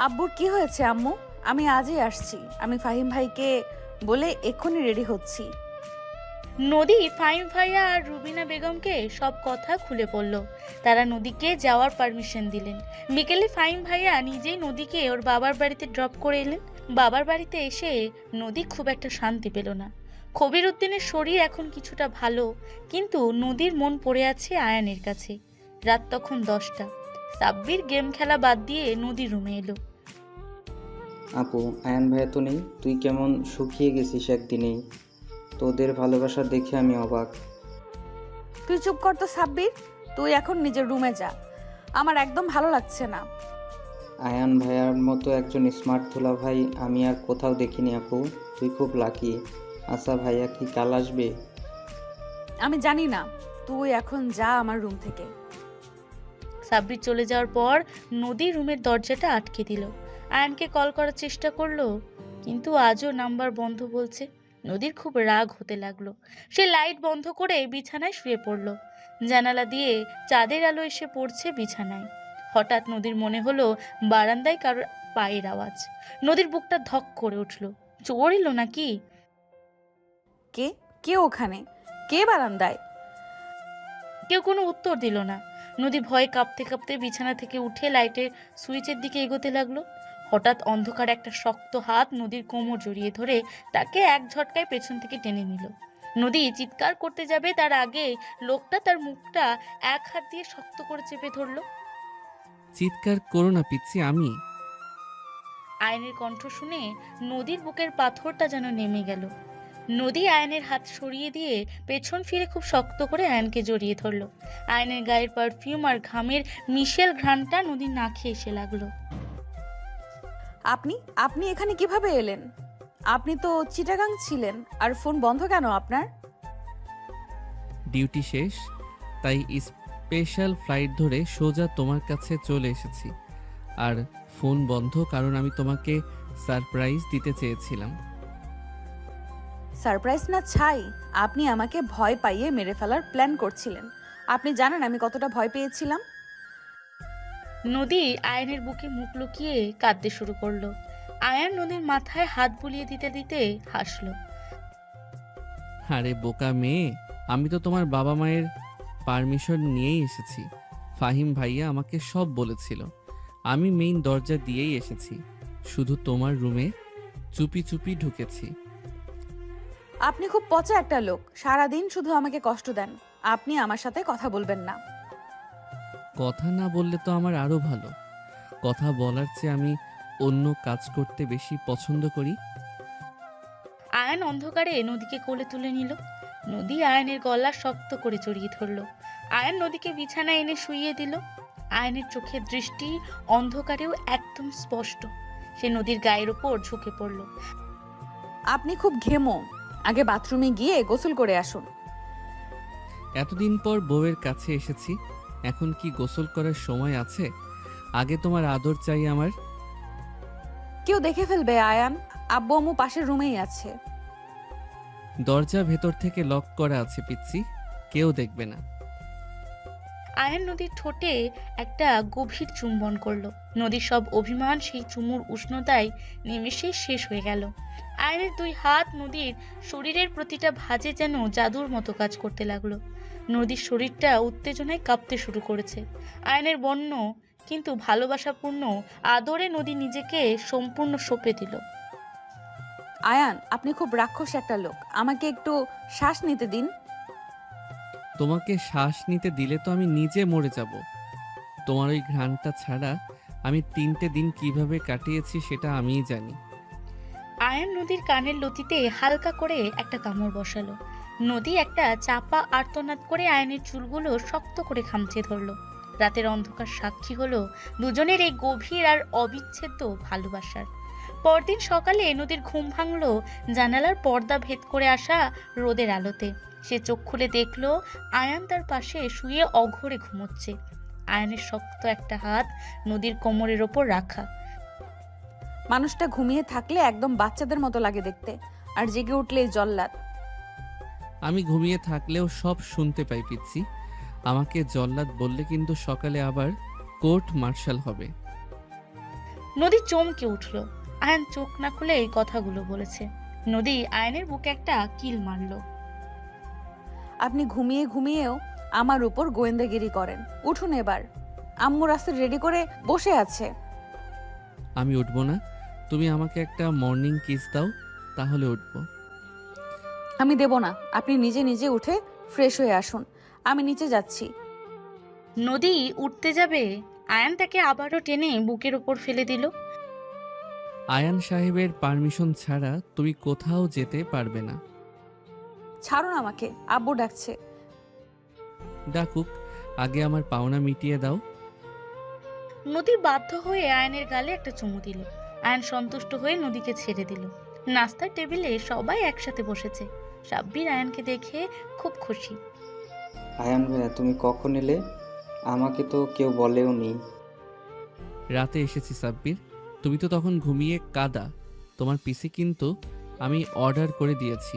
আব্বুর কি হয়েছে আম্মু? আমি আজই আসছি। আমি ফাহিম ভাইকে বলে এক্ষুনি রেডি হচ্ছি। নদী ফাহিম ভাইয়া আর রুবিনা বেগমকে সব কথা খুলে পড়ল। তারা নদীকে যাওয়ার পারমিশন দিলেন। বিকেলে ফাহিম ভাইয়া নিজেই নদীকে ওর বাবার বাড়িতে ড্রপ করে এলেন। বাবার বাড়িতে এসে নদী খুব একটা শান্তি পেল না। কবির উদ্দিনের শরীর এখন কিছুটা ভালো, কিন্তু নদীর মন পড়ে আছে আয়ানের কাছে। রাত তখন 10টা। সাব্বির গেম খেলা বাদ দিয়ে নদীর রুমে এলো। আপু, আয়ান ভাইয়া তো নেই, তুই কেমন শুকিয়ে গেছিস একদিনেই। তোদের ভালোবাসা দেখে আমি অবাক। তুই চুপ কর তো সাব্বির। তুই এখন নিজের রুমে যা। আমার একদম ভালো লাগছে না। আয়ান ভাইয়ার মতো একজন স্মার্ট দুলা ভাই আমি আর কোথাও দেখিনি আপু, তুই খুব লাকি। আচ্ছা ভাইয়া কি কাল আসবে? আমি জানি না। তুই এখন যা আমার রুম থেকে। সাব্বির চলে যাওয়ার পর নদী রুমের দরজাটা আটকে দিল। আয়ানকে কল করার চেষ্টা করলো, কিন্তু আজও নাম্বার বন্ধ বলছে। নদীর খুব রাগ হতে লাগলো। সে লাইট বন্ধ করে বিছানায় শুয়ে পড়ল। জানালা দিয়ে চাঁদের আলো এসে পড়ছে বিছানায়। হঠাৎ নদীর মনে হলো বারান্দায় কারোর পায়ের আওয়াজ। নদীর বুকটা ধক করে উঠল। চোর এলো নাকি? কে কে ওখানে? কে বারান্দায়? কেউ কোনো উত্তর দিল না। নদী ভয়ে কাঁপতে কাঁপতে বিছানা থেকে উঠে লাইটের সুইচের দিকে এগোতে লাগলো। হঠাৎ অন্ধকার একটা শক্ত হাত নদীর কোমর জড়িয়ে ধরে তাকে এক ঝটকায় পেছন থেকে টেনে নিল। নদী চিৎকার করতে যাবে তার আগে লোকটা তার মুখটা এক হাত দিয়ে শক্ত করে চেপে ধরলো। চিৎকার করো না পিচ্ছি, আমি। আয়নের কণ্ঠ শুনে নদীর বুকের পাথরটা যেন নেমে গেল। নদী আয়নের হাত সরিয়ে দিয়ে পেছন ফিরে খুব শক্ত করে আয়নকে জড়িয়ে ধরলো। আয়নের গায়ের পারফিউম আর ঘামের মিশেল ঘ্রাণটা নদীর নাকে এসে লাগলো। আপনি আপনি এখানে কিভাবে এলেন? আপনি তো চিটাগাং ছিলেন, আর ফোন বন্ধ কেন আপনার? ডিউটি শেষ, তাই স্পেশাল ফ্লাইট ধরে সোজা তোমার কাছে চলে এসেছি। আর ফোন বন্ধ কারণ আমি তোমাকে সারপ্রাইজ দিতে চেয়েছিলাম। সারপ্রাইজ না ছাই, আপনি আমাকে ভয় পাইয়ে মেরে ফেলার প্ল্যান করছিলেন। আপনি জানেন আমি কতটা ভয় পেয়েছিলাম? নদী আয়নের বুকে মুখ লুকিয়ে কাঁদতে শুরু করলো। আয়ান নদীর মাথায় হাত বুলিয়ে দিতে দিতে হাসলো। আরে বোকা মেয়ে, আমি তো তোমার বাবা মায়ের পারমিশন নিয়েই এসেছি। ফাহিম ভাইয়া আমাকে সব বলেছিল। আমি মেইন দরজা দিয়েই এসেছি, শুধু তোমার রুমে চুপি চুপি ঢুকেছি। আপনি খুব পচা একটা লোক, সারাদিন শুধু আমাকে কষ্ট দেন। আপনি আমার সাথে কথা বলবেন না। কথা না বললে তো আমার আরো ভালো। কথা বলার চেয়ে আমি অন্য কাজ করতে বেশি পছন্দ করি। আয়ন অন্ধকারে নদীকে কোলে তুলে নিল। নদী আয়নের গলা শক্ত করে জড়িয়ে ধরলো। আয়ন নদীকে বিছানায় এনে শুইয়ে দিল। আয়নের চোখের দৃষ্টি অন্ধকারেও একদম স্পষ্ট। সে নদীর গায়ের উপর ঝুঁকে পড়ল। আপনি খুব ঘেমো, আগে বাথরুমে গিয়ে গোসল করে আসুন। এতদিন পর বউয়ের কাছে এসেছি, এখন কি গোসল করার সময় আছে? আগে তোমার আদর চাই আমার। কেউ দেখে ফেলবে আয়ান, আব্বু আম্মু পাশের রুমেই আছে। দরজা ভেতর থেকে লক করা আছে পিচ্ছি, কেউ দেখবে না। আয়ন নদীর ঠোঁটে একটা গভীর চুম্বন করলো। নদীর সব অভিমান সেই চুমুর উষ্ণতায় নিমেষেই শেষ হয়ে গেল। আয়নের দুই হাত নদীর শরীরের প্রতিটা ভাঁজে যেন জাদুর মতো কাজ করতে লাগলো। নদীর শরীরটা উত্তেজনায় কাঁপতে শুরু করেছে। আয়নের বন্য কিন্তু ভালোবাসাপূর্ণ আদরে নদী নিজেকে সম্পূর্ণ সঁপে দিল। আয়ান, আপনি খুব রাক্ষস একটা লোক, আমাকে একটু শ্বাস নিতে দিন। তোমাকে শ্বাস নিতে দিলে তো আমি নিজে মরে যাব। তোমার ওই ঘ্রাণটা ছাড়া আমি 3টে দিন কিভাবে কাটিয়েছি সেটা আমিই জানি। আয়ন নদীর কানের লতিতে হালকা করে একটা কামড় বসালো। নদী একটা চাপা আর্তনাদ করে আয়নের চুলগুলো শক্ত করে খামচে ধরলো। রাতের অন্ধকার সাক্ষী হলো দুজনের এই গভীর আর অবিচ্ছেদ্য ভালোবাসার। পরদিন সকালে নদীর ঘুম ভাঙলো জানালার পর্দা ভেদ করে আসা রোদের আলোতে। সে চোখ খুলে দেখলো আয়ান তার পাশে শুয়ে অঘোরে ঘুমোচ্ছে। আয়নের শক্ত একটা হাত নদীর কোমরের ওপর রাখা। মানুষটা ঘুমিয়ে থাকলে একদম বাচ্চাদের মতো লাগে দেখতে, আর জেগে উঠলেই জল্লাদ। আমি ঘুমিয়ে থাকলেও সব শুনতে পাই পিচ্ছি। আমাকে জল্লাদ বললে কিন্তু সকালে আবার কোর্ট মার্শাল হবে। নদী চমকে উঠল। আয়ন চোখ না খুলে এই কথাগুলো বলেছে। নদী আয়নের বুকে একটা কিল মারল। আপনি ঘুমিয়ে ঘুমিয়েও আমার উপর গোয়েন্দাগিরি করেন। উঠুন এবার, আম্মু রাস্তা রেডি করে বসে আছে। আমি উঠবো না, তুমি আমাকে একটা মর্নিং কিস দাও, তাহলে উঠবো। আমি দেব না, আপনি নিজে নিজে উঠে ফ্রেশ হয়ে আসুন, আমি নিচে যাচ্ছি। নদী উঠতে যাবে, আয়ান তাকে আবারও টেনে বুকের উপর ফেলে দিল। আয়ান সাহেবের পারমিশন ছাড়া তুমি কোথাও যেতে পারবে না। ছাড়ুন আমাকে, আব্বু ডাকছে। ডাকুক, আগে আমার পাওনা মিটিয়ে দাও। নদী বাধ্য হয়ে আয়নের গালে একটা চুমু দিল। আয়ন সন্তুষ্ট হয়ে নদীকে ছেড়ে দিল। নাস্তার টেবিলে সবাই একসাথে বসেছে। সাব্বির আয়ানকে দেখে খুব খুশি। আয়ান ভাইয়া, তুমি কখন এলে? আমাকে তো কেউ বলেও নি। রাতে এসেছি সাব্বির, তুমি তো তখন ঘুমিয়ে কাদা। তোমার পিসি কিন্তু আমি অর্ডার করে দিয়েছি।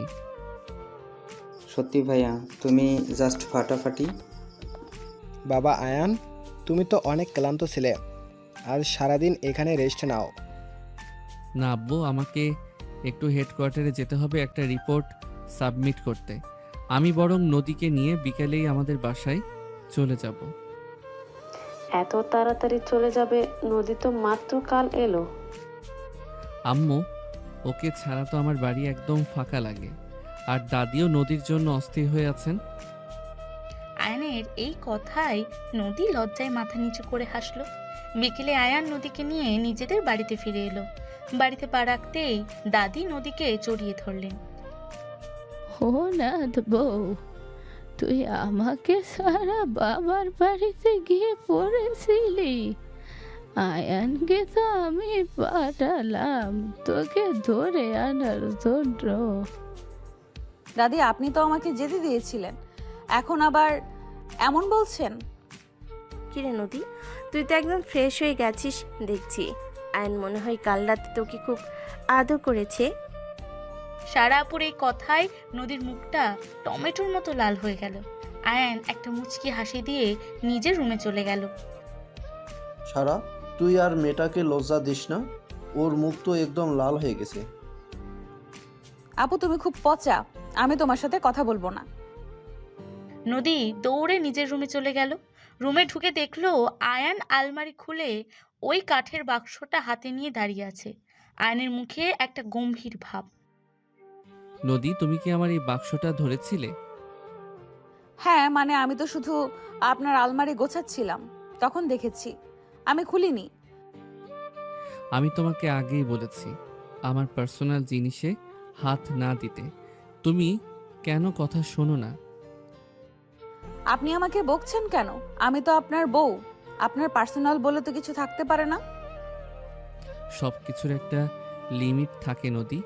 সত্যি ভাইয়া তুমি জাস্ট ফাটাফাটি। বাবা আয়ান, তুমি তো অনেক ক্লান্ত ছিলে, আজ সারাদিন এখানে রেস্ট নাও। না আব্বু, আমাকে একটু হেডকোয়ার্টারে যেতে হবে একটা রিপোর্ট সাবমিট করতে। আমি বরং নদীকে নিয়ে বিকেলেই আমাদের বাসায় চলে যাব। এত তাড়াতাড়ি চলে যাবে? নদী তো মাত্র কাল এলো। আম্মু, ওকে ছাড়া তো আমার বাড়ি একদম ফাঁকা লাগে। আর দাদিও নদীর জন্য অস্থির হয়ে আছেন। আয়ানের এই কথায় নদী লজ্জায় মাথা নিচু করে হাসলো। বিকেলে আয়ান নদীকে নিয়ে নিজেদের বাড়িতে ফিরে এলো। বাড়িতে পা রাখতেই দাদি নদীকে জড়িয়ে ধরলেন। ও নাথ বউ, তুই আমাকে সারা বাবার বাড়িতে গিয়ে পড়েছিলি। আয়ানকে তো আমি পাঠালাম তোকে ধরে আনার জন্য। দাদি, আপনি তো আমাকে যেতে দিয়েছিলেন, এখন আবার এমন বলছেন? কিরে নদী, তুই তো একদম ফ্রেশ হয়ে গেছিস দেখছি। আয়ন মনে হয় কাল রাতে তোকে খুব আদর করেছে। সারা আপুর এই কথায় নদীর মুখটা টমেটোর মতো লাল হয়ে গেল। আয়ান একটা মুচকি হাসি দিয়ে নিজের রুমে চলে গেল। সারা, তুই আর মেয়েটাকে লজ্জা দিস না, ওর মুখ তো একদম লাল হয়ে গেছে। আপু তুমি খুব পচা, আমি তোমার সাথে কথা বলবো না। নদী দৌড়ে নিজের রুমে চলে গেল। রুমে ঢুকে দেখলো আয়ান আলমারি খুলে ওই কাঠের বাক্সটা হাতে নিয়ে দাঁড়িয়ে আছে। আয়ানের মুখে একটা গম্ভীর ভাব। নদী, তুমি কি আমার এই বাক্সটা ধরেছিলে? হ্যাঁ, মানে আমি তো শুধু আপনার আলমারি গোছাচ্ছিলাম, তখন দেখেছি, আমি খুলিনি। আমি তোমাকে আগেই বলেছি আমার পার্সোনাল জিনিসে হাত না দিতে। তুমি কেন কথা শোনো না? আপনি আমাকে বকছেন কেন? আমি তো আপনার বউ, আপনার পার্সোনাল বলে তো কিছু থাকতে পারে না। সব কিছুর একটা লিমিট থাকে নদী।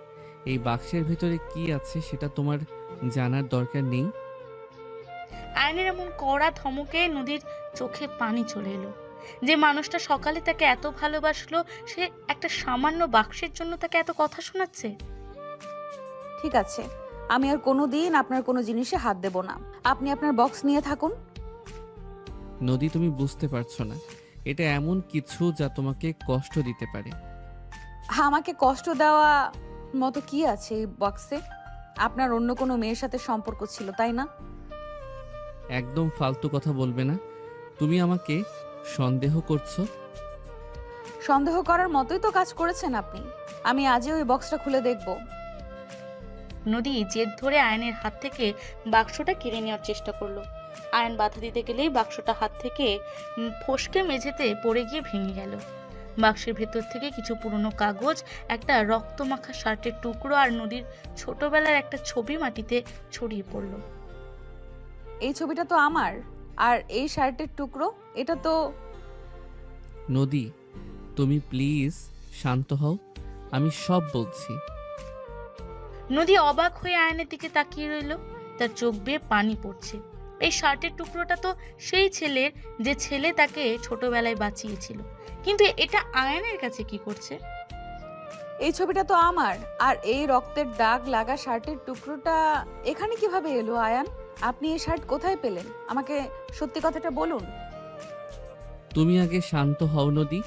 এই বাক্সের ভেতরে কি আছে সেটা তোমার জানার দরকার নেই। আয়নের এমন কড়া ধমকে নদীর চোখে পানি চলে এলো। যে মানুষটা সকালে তাকে এত ভালোবাসলো, সে একটা সামান্য বাক্সের জন্য তাকে এত কথা শোনাচ্ছে। ঠিক আছে, আমি আর কোনোদিন আপনার কোনো জিনিসে হাত দেব না। আপনি আপনার বক্স নিয়ে থাকুন। নদী, তুমি বুঝতে পারছো না, এটা এমন কিছু যা তোমাকে কষ্ট দিতে পারে। আমাকে কষ্ট দেওয়া মতো কি আছে এই বক্সে? আপনার অন্য কোনো মেয়ের সাথে সম্পর্ক ছিল, তাই না? একদম ফালতু কথা বলবে না। তুমি আমাকে সন্দেহ করছো। সন্দেহ করার মতোই তো কাজ করেছেন আপনি। আমি আজই ওই বক্সটা খুলে দেখব। নদী জেদ ধরে আয়নের হাত থেকে বাক্সটা কেড়ে নেওয়ার চেষ্টা করলো। আয়ন বাধা দিতে গেলেই বাক্সটা হাত থেকে ফসকে মেঝেতে পড়ে গিয়ে ভেঙে গেল। বাক্সের ভেতর থেকে কিছু পুরনো কাগজ, একটা রক্তমাখা শার্টের টুকরো আর নদীর ছোটবেলার একটা ছবি মাটিতে ছড়িয়ে পড়ল। এই ছবিটা তো আমার, আর এই শার্টের টুকরো এটা তো। নদী, তুমি প্লিজ শান্ত হও, আমি সব বলছি। নদী অবাক হয়ে আয়নের দিকে তাকিয়ে রইল। তার চোখ বেয়ে পানি পড়ছে। এই শার্টের টুকরোটা তো সেই ছেলের, যে ছেলে তাকে ছোটবেলায় বাঁচিয়েছিল। কিন্তু এটা আয়নের কাছে কি করছে? এই ছবিটা তো আমার, আর এই রক্তের দাগ লাগা শার্টের টুকরোটা এখানে কিভাবে এলো? আয়ান, আপনি এই শার্ট কোথায় পেলেন? আমাকে সত্যি কথাটা বলুন। তুমি আগে শান্ত হও নদী,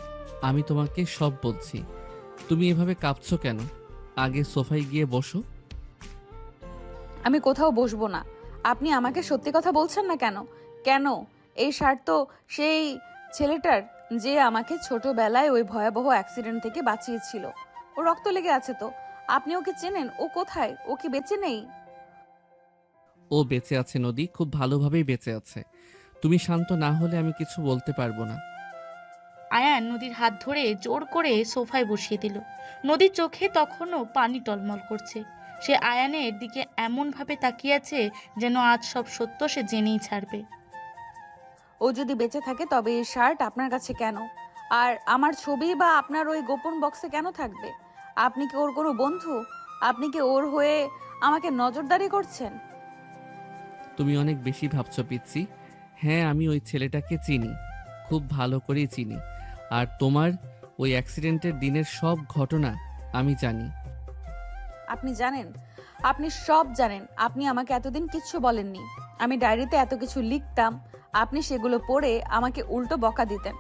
আমি তোমাকে সব বলছি। তুমি এভাবে কাঁপছো কেন? আগে সোফায় গিয়ে বসো। আমি কোথাও বসবো না। আপনি আমাকে সত্যি কথা বলছেন না কেন? কেন? এই শার্ট তো সেই ছেলেটার, যে আমাকে ছোটবেলায় ওই ভয়াবহ অ্যাক্সিডেন্ট থেকে বাঁচিয়েছিল। ও রক্ত লেগে আছে তো। আপনি ওকে চেনেন? ও কোথায়? ও কি বেঁচে নেই? ও বেঁচে আছে নদী, খুব ভালোভাবেই বেঁচে আছে। তুমি শান্ত না হলে আমি কিছু বলতে পারবো না। আয়ান নদীর হাত ধরে জোর করে সোফায় বসিয়ে দিল। নদীর চোখে তখনও পানি টলমল করছে। সে আয়ানের দিকে এমনভাবে তাকিয়ে আছে যেন আজ সব সত্য সে জেনেই ছাড়বে। ও যদি বেঁচে থাকে তবে এই শার্ট আপনার কাছে কেন? আর আমার ছবি বা আপনার ওই গোপন বক্সে কেন থাকবে? আপনি কি ওর কোনো বন্ধু? আপনি কি ওর হয়ে আমাকে নজরদারি করছেন? তুমি অনেক বেশি ভাবছো পিচ্ছি। হ্যাঁ, আমি ওই ছেলেটাকে চিনি, খুব ভালো করেই চিনি। আর তোমার ওই অ্যাক্সিডেন্টের দিনের সব ঘটনা আমি জানি। আপনি জানেন, আপনি সব জানেন। আপনি আমাকে এতদিন কিচ্ছু বলেননি। আমি ডায়েরিতে এত কিছু লিখতাম, আপনি সেগুলো পড়ে আমাকে উল্টো বকা দিতেন।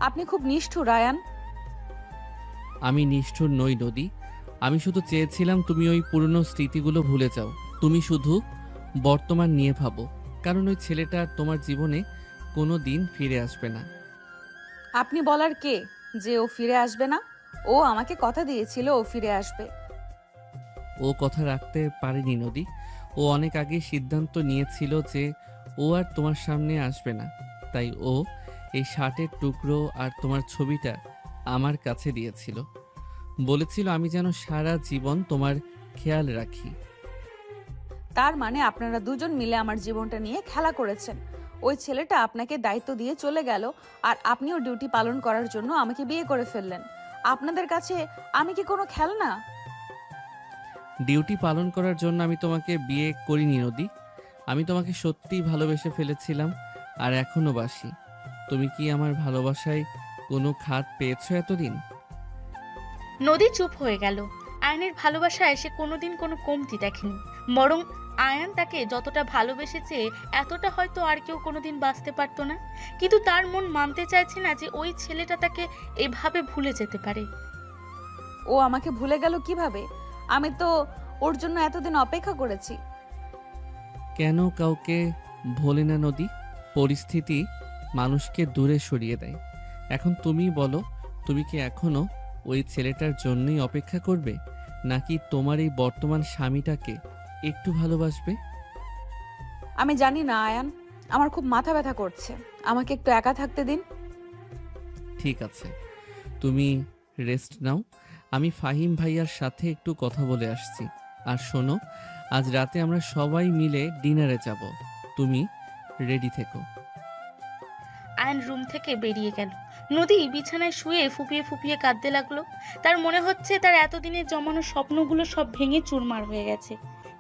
আপনি খুব নিষ্ঠুর আয়ান। আমি নিষ্ঠুর নই নদী। আমি শুধু চেয়েছিলাম তুমি ওই পুরনো স্মৃতিগুলো ভুলে যাও। তুমি শুধু বর্তমান নিয়ে ভাবো, কারণ ওই ছেলেটা আর তোমার জীবনে কোনো দিন ফিরে আসবে না। আপনি বলার কে যে ও ফিরে আসবে না? ও আমাকে কথা দিয়েছিল ও ফিরে আসবে। ও কথা রাখতে পারেনি নদী। ও অনেক আগে সিদ্ধান্ত নিয়েছিল যে ও আর তোমার সামনে আসবে না। তাই ও এই শার্টের টুকরো আর তোমার ছবিটা আমার কাছে দিয়েছিল। বলেছিল আমি যেন সারা জীবন তোমার খেয়াল রাখি। তার মানে আপনারা দুজন মিলে আমার জীবনটা নিয়ে খেলা করেছেন। ওই ছেলেটা আপনাকে দায়িত্ব দিয়ে চলে গেল, আর আপনিও ডিউটি পালন করার জন্য আমাকে বিয়ে করে ফেললেন। আপনাদের কাছে আমি কি কোনো খেলনা? ডিউটি পালন করার জন্য আমি তোমাকে বিয়ে করিনি নদী। আমি তোমাকে সত্যিই ভালোবেসে ফেলেছিলাম, আর এখনো বাসি। তুমি কি আমার ভালোবাসায় কোনো খাত পেয়েছো এতদিন? নদী চুপ হয়ে গেল। আয়নের ভালোবাসায় সে কোনোদিন কোনো কমতি দেখেনি, বরং আয়ান তাকে যতটা ভালোবেসেছে এতটা হয়তো আর কেউ কোনোদিন বাঁচতে পারতো না। কিন্তু তার মন মানতে চাইছে না যে ওই ছেলেটা তাকে এভাবে ভুলে যেতে পারে। ও আমাকে ভুলে গেল কিভাবে? আমি তো ওর জন্য এতদিন অপেক্ষা করেছি। কেন কাউকে ভোলে না নদী? পরিস্থিতি মানুষকে দূরে সরিয়ে দেয়। এখন তুমি বলো, তুমি কি এখনো ওই ছেলেটার জন্যই অপেক্ষা করবে, নাকি তোমার এই বর্তমান স্বামীটাকে একটু ভালোবাসবে? আমি জানি না আয়ান, আমার খুব মাথা ব্যথা করছে। আমাকে একটু একা থাকতে দিন। ঠিক আছে, তুমি রেস্ট নাও। আমি ফাহিম ভাইয়ার সাথে একটু কথা বলে আসছি। আর শোনো, আজ রাতে আমরা সবাই মিলে ডিনারে যাব। তুমি রেডি থেকো। আয়ন রুম থেকে বেরিয়ে গেল। নদী বিছানায় শুয়ে ফুপিয়ে ফুপিয়ে কাঁদতে লাগলো। তার মনে হচ্ছে তার এতদিনের জমানো স্বপ্নগুলো সব ভেঙে চুরমার হয়ে গেছে।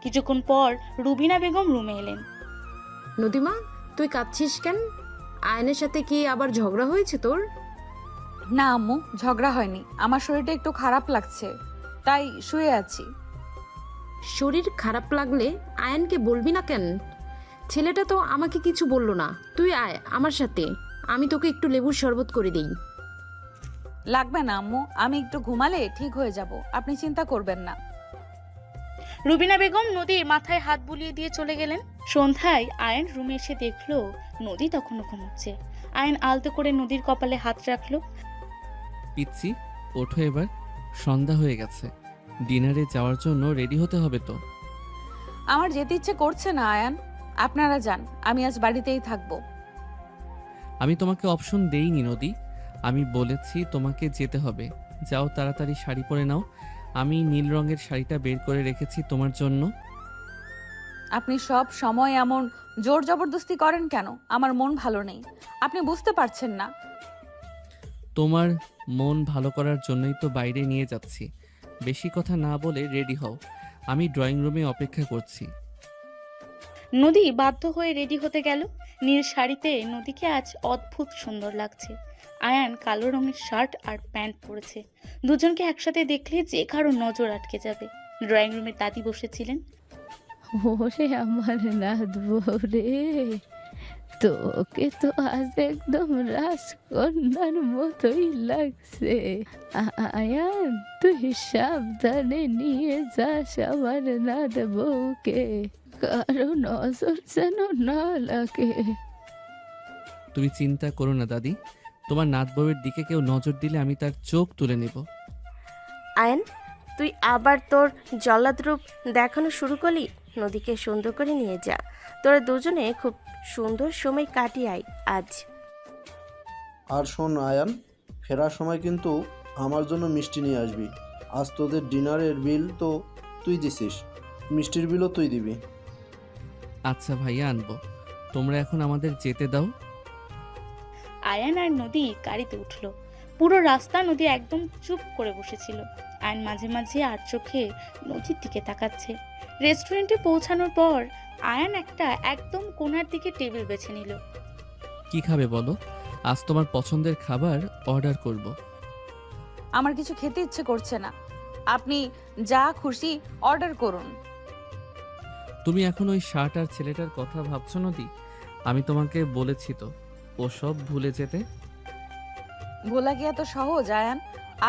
কিছুক্ষণ পর রুবিনা বেগম রুমে এলেন। নদীমা, তুই কাঁদছিস কেন? আয়নের সাথে কি আবার ঝগড়া হয়েছে তোর? না আম্মু, ঝগড়া হয়নি। আমার শরীরটা একটু খারাপ লাগছে, তাই শুয়ে আছি। শরীর খারাপ লাগলে আয়নকে বলবি না কেন? ছেলেটা তো আমাকে কিছু বললো না। তুই আয় আমার সাথে, আমি তোকে একটু লেবুর শরবত করে দিই। লাগবে না আম্মু, আমি একটু ঘুমালে ঠিক হয়ে যাব। আপনি চিন্তা করবেন না। রুবিনা বেগম নদীর মাথায় হাত বুলিয়ে দিয়ে চলে গেলেন। সন্ধ্যায় আয়ন রুমে এসে দেখলো নদী তখনও ঘুমোচ্ছে। আয়ন আলতো করে নদীর কপালে হাত রাখলো। পিচ্ছি, ওঠো এবার। সন্ধ্যা হয়ে গেছে, ডিনারে যাওয়ার জন্য রেডি হতে হবে তো। আমার যেতে ইচ্ছে করছে না আয়ান, আপনারা যান। আমি আজ বাড়িতেই থাকবো। আমি তোমাকে অপশন দেইনি নদী। আমি বলেছি তোমাকে যেতে হবে। যাও, তাড়াতাড়ি শাড়ি পরে নাও। আমি নীল রঙের শাড়িটা বের করে রেখেছি তোমার জন্য। আপনি সব সময় এমন জোর জবরদস্তি করেন কেন? আমার মন ভালো নেই, আপনি বুঝতে পারছেন না? তোমার মন ভালো করার জন্যই তো বাইরে নিয়ে যাচ্ছি। বেশি কথা না বলে রেডি হও, আমি ড্রয়িং রুমে অপেক্ষা করছি। নদী বাধ্য হয়ে রেডি হতে গেল। নীল শাড়িতে নদীকে আজ অদ্ভুত সুন্দর লাগছে। আয়ান কালো রঙের শার্ট আর প্যান্ট পরেছে। দুজনকে একসাথে দেখলে যে কারো নজর আটকে যাবে। ড্রয়িং রুমে দাদি বসেছিলেন। ওরে আমার নাথ বউ রে, তোকে তো আজ একদম রাজকন্যার মতোই লাগছে। আয়ান, তুই সাবধানে নিয়ে যাস আমার নাথ বউকে, কারো নজর যেন না লাগে। তুমি চিন্তা করো না দাদি, তোমার নাত বউয়ের দিকে কেউ নজর দিলে আমি তার চোখ তুলে নেব। আয়ন, তুই আবার তোর জল্লাদ রূপ দেখানো শুরু করলি। নদীকে সুন্দর করে নিয়ে যা। তোরা দুজনে খুব সুন্দর সময় কাটিয়ে আয় আজ। আর শোন আয়ান, ফেরার সময় কিন্তু আমার জন্য মিষ্টি নিয়ে আসবি। আজ তোদের ডিনারের বিল তো তুই দিছিস, মিষ্টির বিলও তুই দিবি। আচ্ছা ভাইয়া, আনবো। তোমরা এখন আমাদের যেতে দাও। আয়ান আর নদী গাড়িতে উঠলো। পুরো রাস্তা নদী একদম চুপ করে বসেছিল। আয়ান মাঝে মাঝে আর চোখে নদীর দিকে তাকাচ্ছে। রেস্টুরেন্টে পৌঁছানোর পর আয়ান একটা একদম কোণার দিকে টেবিল বেছে নিল। কি খাবে বলো? আজ তোমার পছন্দের খাবার অর্ডার করব। আমার কিছু খেতে ইচ্ছে করছে না। আপনি যা খুশি অর্ডার করুন। তুমি এখন ওই শার্ট আর ছেলেটার কথা ভাবছো নদী? আমি তোমাকে বলেছি তো ওসব ভুলে যেতে। ভোলা কি এত সহজ আয়ান?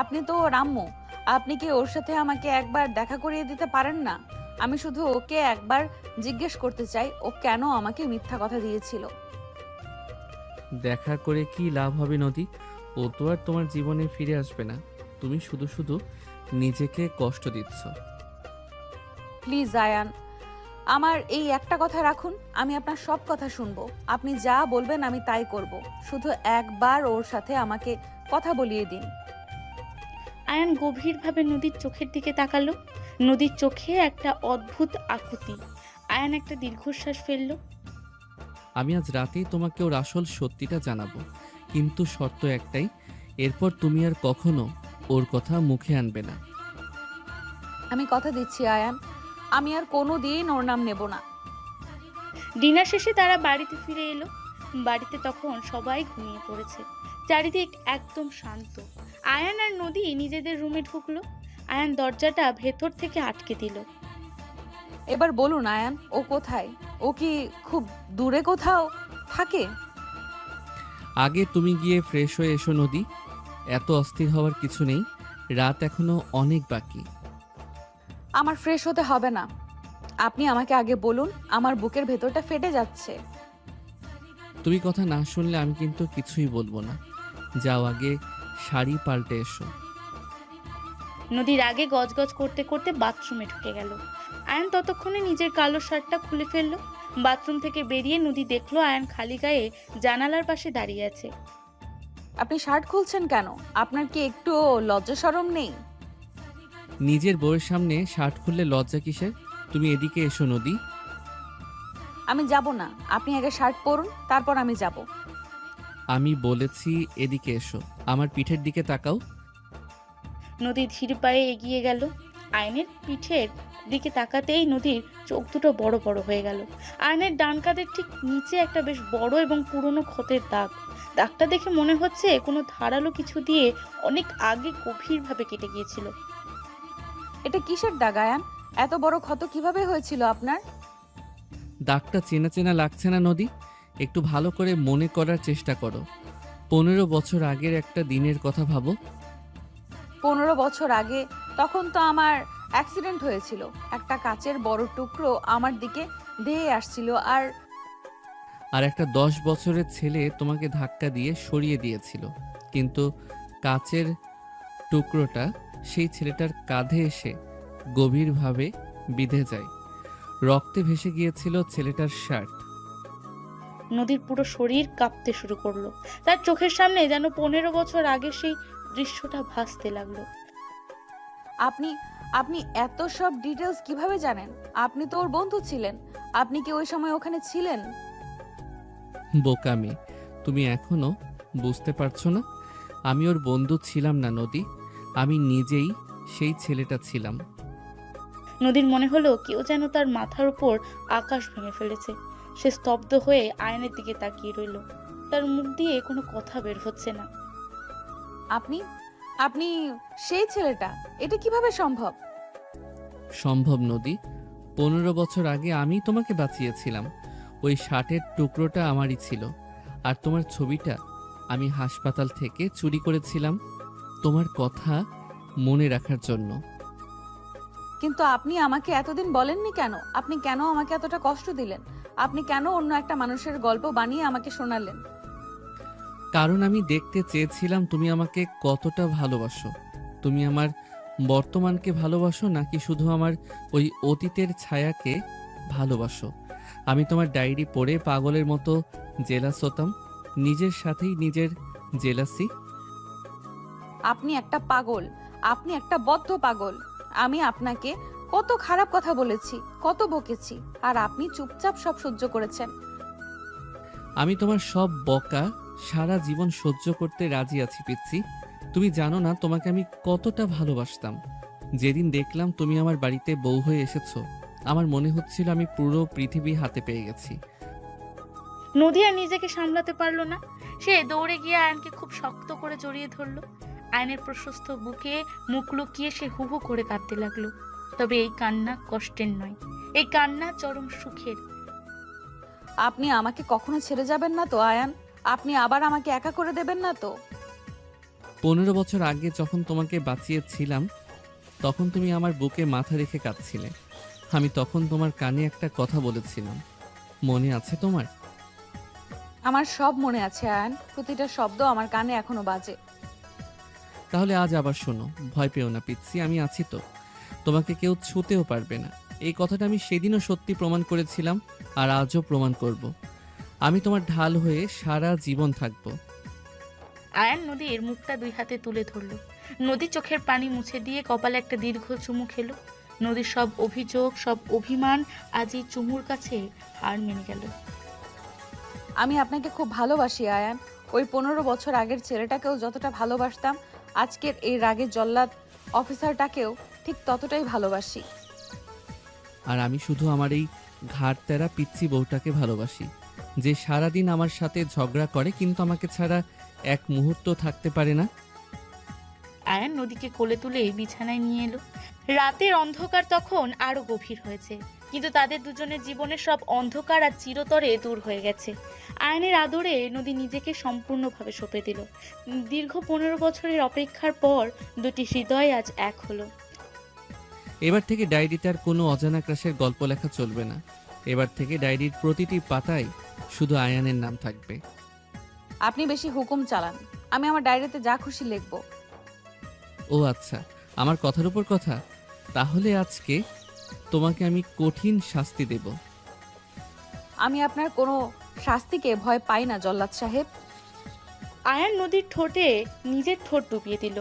আপনি তো ওর আম্মু, আপনি কি ওর সাথে আমাকে একবার দেখা করিয়ে দিতে পারেন না? আমি শুধু ওকে একবার জিজ্ঞেস করতে চাই ও কেন আমাকে মিথ্যা কথা দিয়েছিল। দেখা করে কি লাভ হবে নদী? ও তো আর তোমার জীবনে ফিরে আসবে না। তুমি শুধু শুধু নিজেকে কষ্ট দিচ্ছ। প্লিজ আয়ান, আমার এই একটা কথা রাখুন, আমি আপনার সব কথা শুনবো। আপনি যা বলবেন আমি তাই করব। শুধু একবার ওর সাথে আমাকে কথা বলিয়ে দিন। আয়ান গভীরভাবে নদীর চোখের দিকে তাকালো। নদীর চোখে একটা অদ্ভুত আকুতি। আয়ান একটা দীর্ঘশ্বাস ফেলল। আমি আজ রাতেই তোমাকে ওর আসল সত্যিটা জানাবো, কিন্তু শর্ত একটাই, এরপর তুমি আর কখনো ওর কথা মুখে আনবে না। আমি কথা দিচ্ছি আয়ান, আমি আর কোনো দিন ওর নাম নেব না। ডিনার শেষে তারা বাড়িতে ফিরে এলো। বাড়িতে তখন সবাই ঘুমিয়ে পড়েছে। চারিদিক একদম শান্ত। আয়ান আর নদী নিজেদের রুমে ঢুকলো। আয়ান দরজাটা ভেতর থেকে আটকে দিল। এবার বলুন আয়ান, ও কোথায়? ও কি খুব দূরে কোথাও থাকে? আগে তুমি গিয়ে ফ্রেশ হয়ে এসো নদী। এত অস্থির হওয়ার কিছু নেই, রাত এখনো অনেক বাকি। আমার ফ্রেশ হতে হবে না, আপনি আমাকে আগে বলুন, আমার বুকের ভেতরটা ফেটে যাচ্ছে। তুমি কথা না শুনলে আমি কিন্তু কিছুই বলবো না। যাও আগে শাড়ি পাল্টে এসো। নদীর আগে গজগজ করতে করতে বাথরুমে ঢুকে গেল। আয়ান ততক্ষণে নিজের কালো শার্টটা খুলে ফেললো। বাথরুম থেকে বেরিয়ে নদী দেখলো আয়ান খালি গায়ে জানালার পাশে দাঁড়িয়ে আছে। আপনি শার্ট খুলছেন কেন? আপনার কি একটু লজ্জা শরম নেই? নিজের বউয়ের সামনে শার্ট খুললে লজ্জা কিসের? তুমি এদিকে এসো নদী। আমি যাব না, আপনি আগে শার্ট পরুন, তারপর আমি যাব। আমি বলেছি এদিকে এসো, আমার পিঠের দিকে তাকাও। নদী ধীর পায়ে এগিয়ে গেল। আয়নের পিঠের দিকে তাকাতেই নদীর চোখ দুটো বড় বড় হয়ে গেল। আয়নের ডান কাঁধের ঠিক নিচে একটা বেশ বড় এবং পুরনো ক্ষতের দাগ। দাগটা দেখে মনে হচ্ছে কোনো ধারালো কিছু দিয়ে অনেক আগে গভীরভাবে কেটে গিয়েছিল। এটা কিসের দাগ আয়ান? এত বড় ক্ষত কিভাবে হয়েছিল আপনার? দাগটা চেনা চেনা লাগছে না নদী? একটু ভালো করে মনে করার চেষ্টা করো। 15 বছর আগের একটা দিনের কথা ভাবো। 15 বছর আগে? তখন তো আমার অ্যাক্সিডেন্ট হয়েছিল। একটা কাচের বড় টুকরো আমার দিকে ধেয়ে আসছিল, আর একটা 10 বছরের ছেলে তোমাকে ধাক্কা দিয়ে সরিয়ে দিয়েছিল, কিন্তু কাচের টুকরোটা সেই ছেলেটার কাঁধে এসে গভীরভাবে বিঁধে যায়। রক্তে ভেসে গিয়েছিল ছেলেটার শার্ট। নদীর পুরো শরীর কাঁপতে শুরু করলো। তার চোখের সামনে যেন 15 বছর আগে সেই দৃশ্যটা ভাসতে লাগলো। আপনি আপনি এত সব ডিটেলস কিভাবে জানেন? আপনি তো ওর বন্ধু ছিলেন, আপনি কি ওই সময় ওখানে ছিলেন? বোকামি, তুমি এখনো বুঝতে পারছো না? আমি ওর বন্ধু ছিলাম না নদী, আমি নিজেই সেই ছেলেটা ছিলাম। নদীর মনে হলো কেউ যেন তার মাথার উপর আকাশ ভেঙে ফেলেছে। সে স্তব্ধ হয়ে আয়নের দিকে তাকিয়ে রইল। তার মুখ দিয়ে কোনো কথা বের হচ্ছে না। আপনি আপনি সেই ছেলেটা? এটা কিভাবে সম্ভব? সম্ভব নদী, 15 বছর আগে আমি তোমাকে বাঁচিয়েছিলাম। ওই শার্টের টুকরোটা আমারই ছিল, আর তোমার ছবিটা আমি হাসপাতাল থেকে চুরি করেছিলাম তোমার কথা মনে রাখার জন্য। কিন্তু আপনি আমাকে এতদিন বলেননি কেন? আপনি কেন আমাকে এতটা কষ্ট দিলেন? আপনি কেন অন্য একটা মানুষের গল্প বানিয়ে আমাকে শোনালেন? কারণ আমি দেখতে চেয়েছিলাম তুমি আমাকে কতটা ভালোবাসো। তুমি আমার বর্তমানকে ভালোবাসো নাকি শুধু আমার ওই অতীতের ছায়াকে ভালোবাসো। আমি তোমার ডায়েরি পড়ে পাগলের মতো জেলাস হতাম, নিজের সাথেই নিজের জেলাসি। আপনি একটা পাগল, আপনি একটা বদ্ধ পাগল। আমি আপনাকে কত খারাপ কথা বলেছি, কত বকেছি, আর আপনি চুপচাপ সব সহ্য করেছেন। আমি তোমার সব বকা সারা জীবন সহ্য করতে রাজি আছি পিচ্ছি। তুমি জানো না তোমাকে আমি কতটা ভালোবাসতাম। যেদিন দেখলাম তুমি আমার বাড়িতে বউ হয়ে এসেছো, আমার মনে হচ্ছিল আমি পুরো পৃথিবী হাতে পেয়ে গেছি। নদী আর নিজেকে সামলাতে পারলো না। সে দৌড়ে গিয়ে আয়নকে খুব শক্ত করে জড়িয়ে ধরলো। আয়নের প্রশস্ত বুকে মুখ লুকিয়ে সে হু হু করে কাঁদতে লাগলো। তবে এই কান্না কষ্টের নয়, এই কান্না চরম সুখের। আপনি আমাকে কখনো ছেড়ে যাবেন না তো আয়ান? আপনি আবার আমাকে একা করে দেবেন না তো? 15 বছর আগে যখন তোমাকে বাঁচিয়েছিলাম তখন তুমি আমার বুকে মাথা রেখে কাঁদছিলে। আমি তখন তোমার কানে একটা কথা বলেছিলাম, মনে আছে তোমার? আমার সব মনে আছে আয়ান, প্রতিটা শব্দ আমার কানে এখনো বাজে। তাহলে আজ আবার শোনো, ভয় পেও না পিচ্ছি, আমি আছি তো। তোমাকে কেউ ছুঁতেও পারবে না। এই কথাটা আমি সেদিনও সত্যি প্রমাণ করেছিলাম, আর আজও প্রমাণ করব। আমি তোমার ঢাল হয়ে সারা জীবন থাকবো। আয়ান নদীর মুখটা 2 হাতে তুলে ধরলো। নদী চোখের পানি মুছে দিয়ে কপালে একটা দীর্ঘ চুমু খেলো। নদীর সব অভিযোগ, সব অভিমান আজ এই চুমুর কাছে হার মেনে গেল। আমি আপনাকে খুব ভালোবাসি আয়ান। ওই 15 বছর আগের ছেলেটাকেও যতটা ভালোবাসতাম, আজকের এই রাগের জল্লাদ অফিসারটাকেও ঠিক ততটাই ভালোবাসি। আর আমি শুধু আমার এই ঘাড় তেরা পিচ্ছি বউটাকে ভালোবাসি, যে সারাদিন আমার সাথে ঝগড়া করে কিন্তু আমাকে ছাড়া এক মুহূর্ত থাকতে পারে না। আয়ান নদীকে কোলে তুলে বিছানায় নিয়ে এলো। রাতের অন্ধকার তখন আরো গভীর হয়েছে, কিন্তু তাদের দুজনের জীবনের সব অন্ধকার আর চিরতরে দূর হয়ে গেছে। আয়নের আদরে নদী নিজেকে সম্পূর্ণভাবে সঁপে দিল। দীর্ঘ 15 বছরের অপেক্ষার পর দুটি হৃদয় আজ এক হলো। এবার থেকে ডায়েরিতে আর কোনো অজানা ক্রাশের গল্প লেখা চলবে না। এবার থেকে ডায়েরির প্রতিটি পাতায় শুধু আয়ানের নাম থাকবে। আপনি বেশি হুকুম চালান, আমি আমার ডায়েরিতে যা খুশি লিখব। ও আচ্ছা, আমার কথার উপর কথা। তাহলে আজকে তোমাকে আমি কঠিন শাস্তি দেব। আমি আপনার কোনো শাস্তিকে ভয় পাই না জল্লাদ সাহেব। আয়ান নদীর ঠোঁটে নিজের ঠোঁট ডুবিয়ে দিল।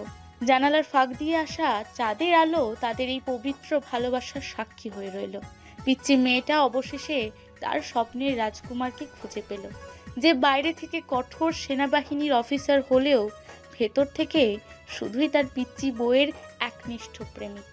জানালার ফাঁক দিয়ে আসা চাঁদের আলো তাদের এই পবিত্র ভালোবাসার সাক্ষী হয়ে রইল। পিচ্চি মেয়েটা অবশেষে তার স্বপ্নের রাজকুমারকে খুঁজে পেল, যে বাইরে থেকে কঠোর সেনাবাহিনীর অফিসার হলেও ভেতর থেকে শুধুই তার পিচ্চি বউয়ের একনিষ্ঠ প্রেমিক।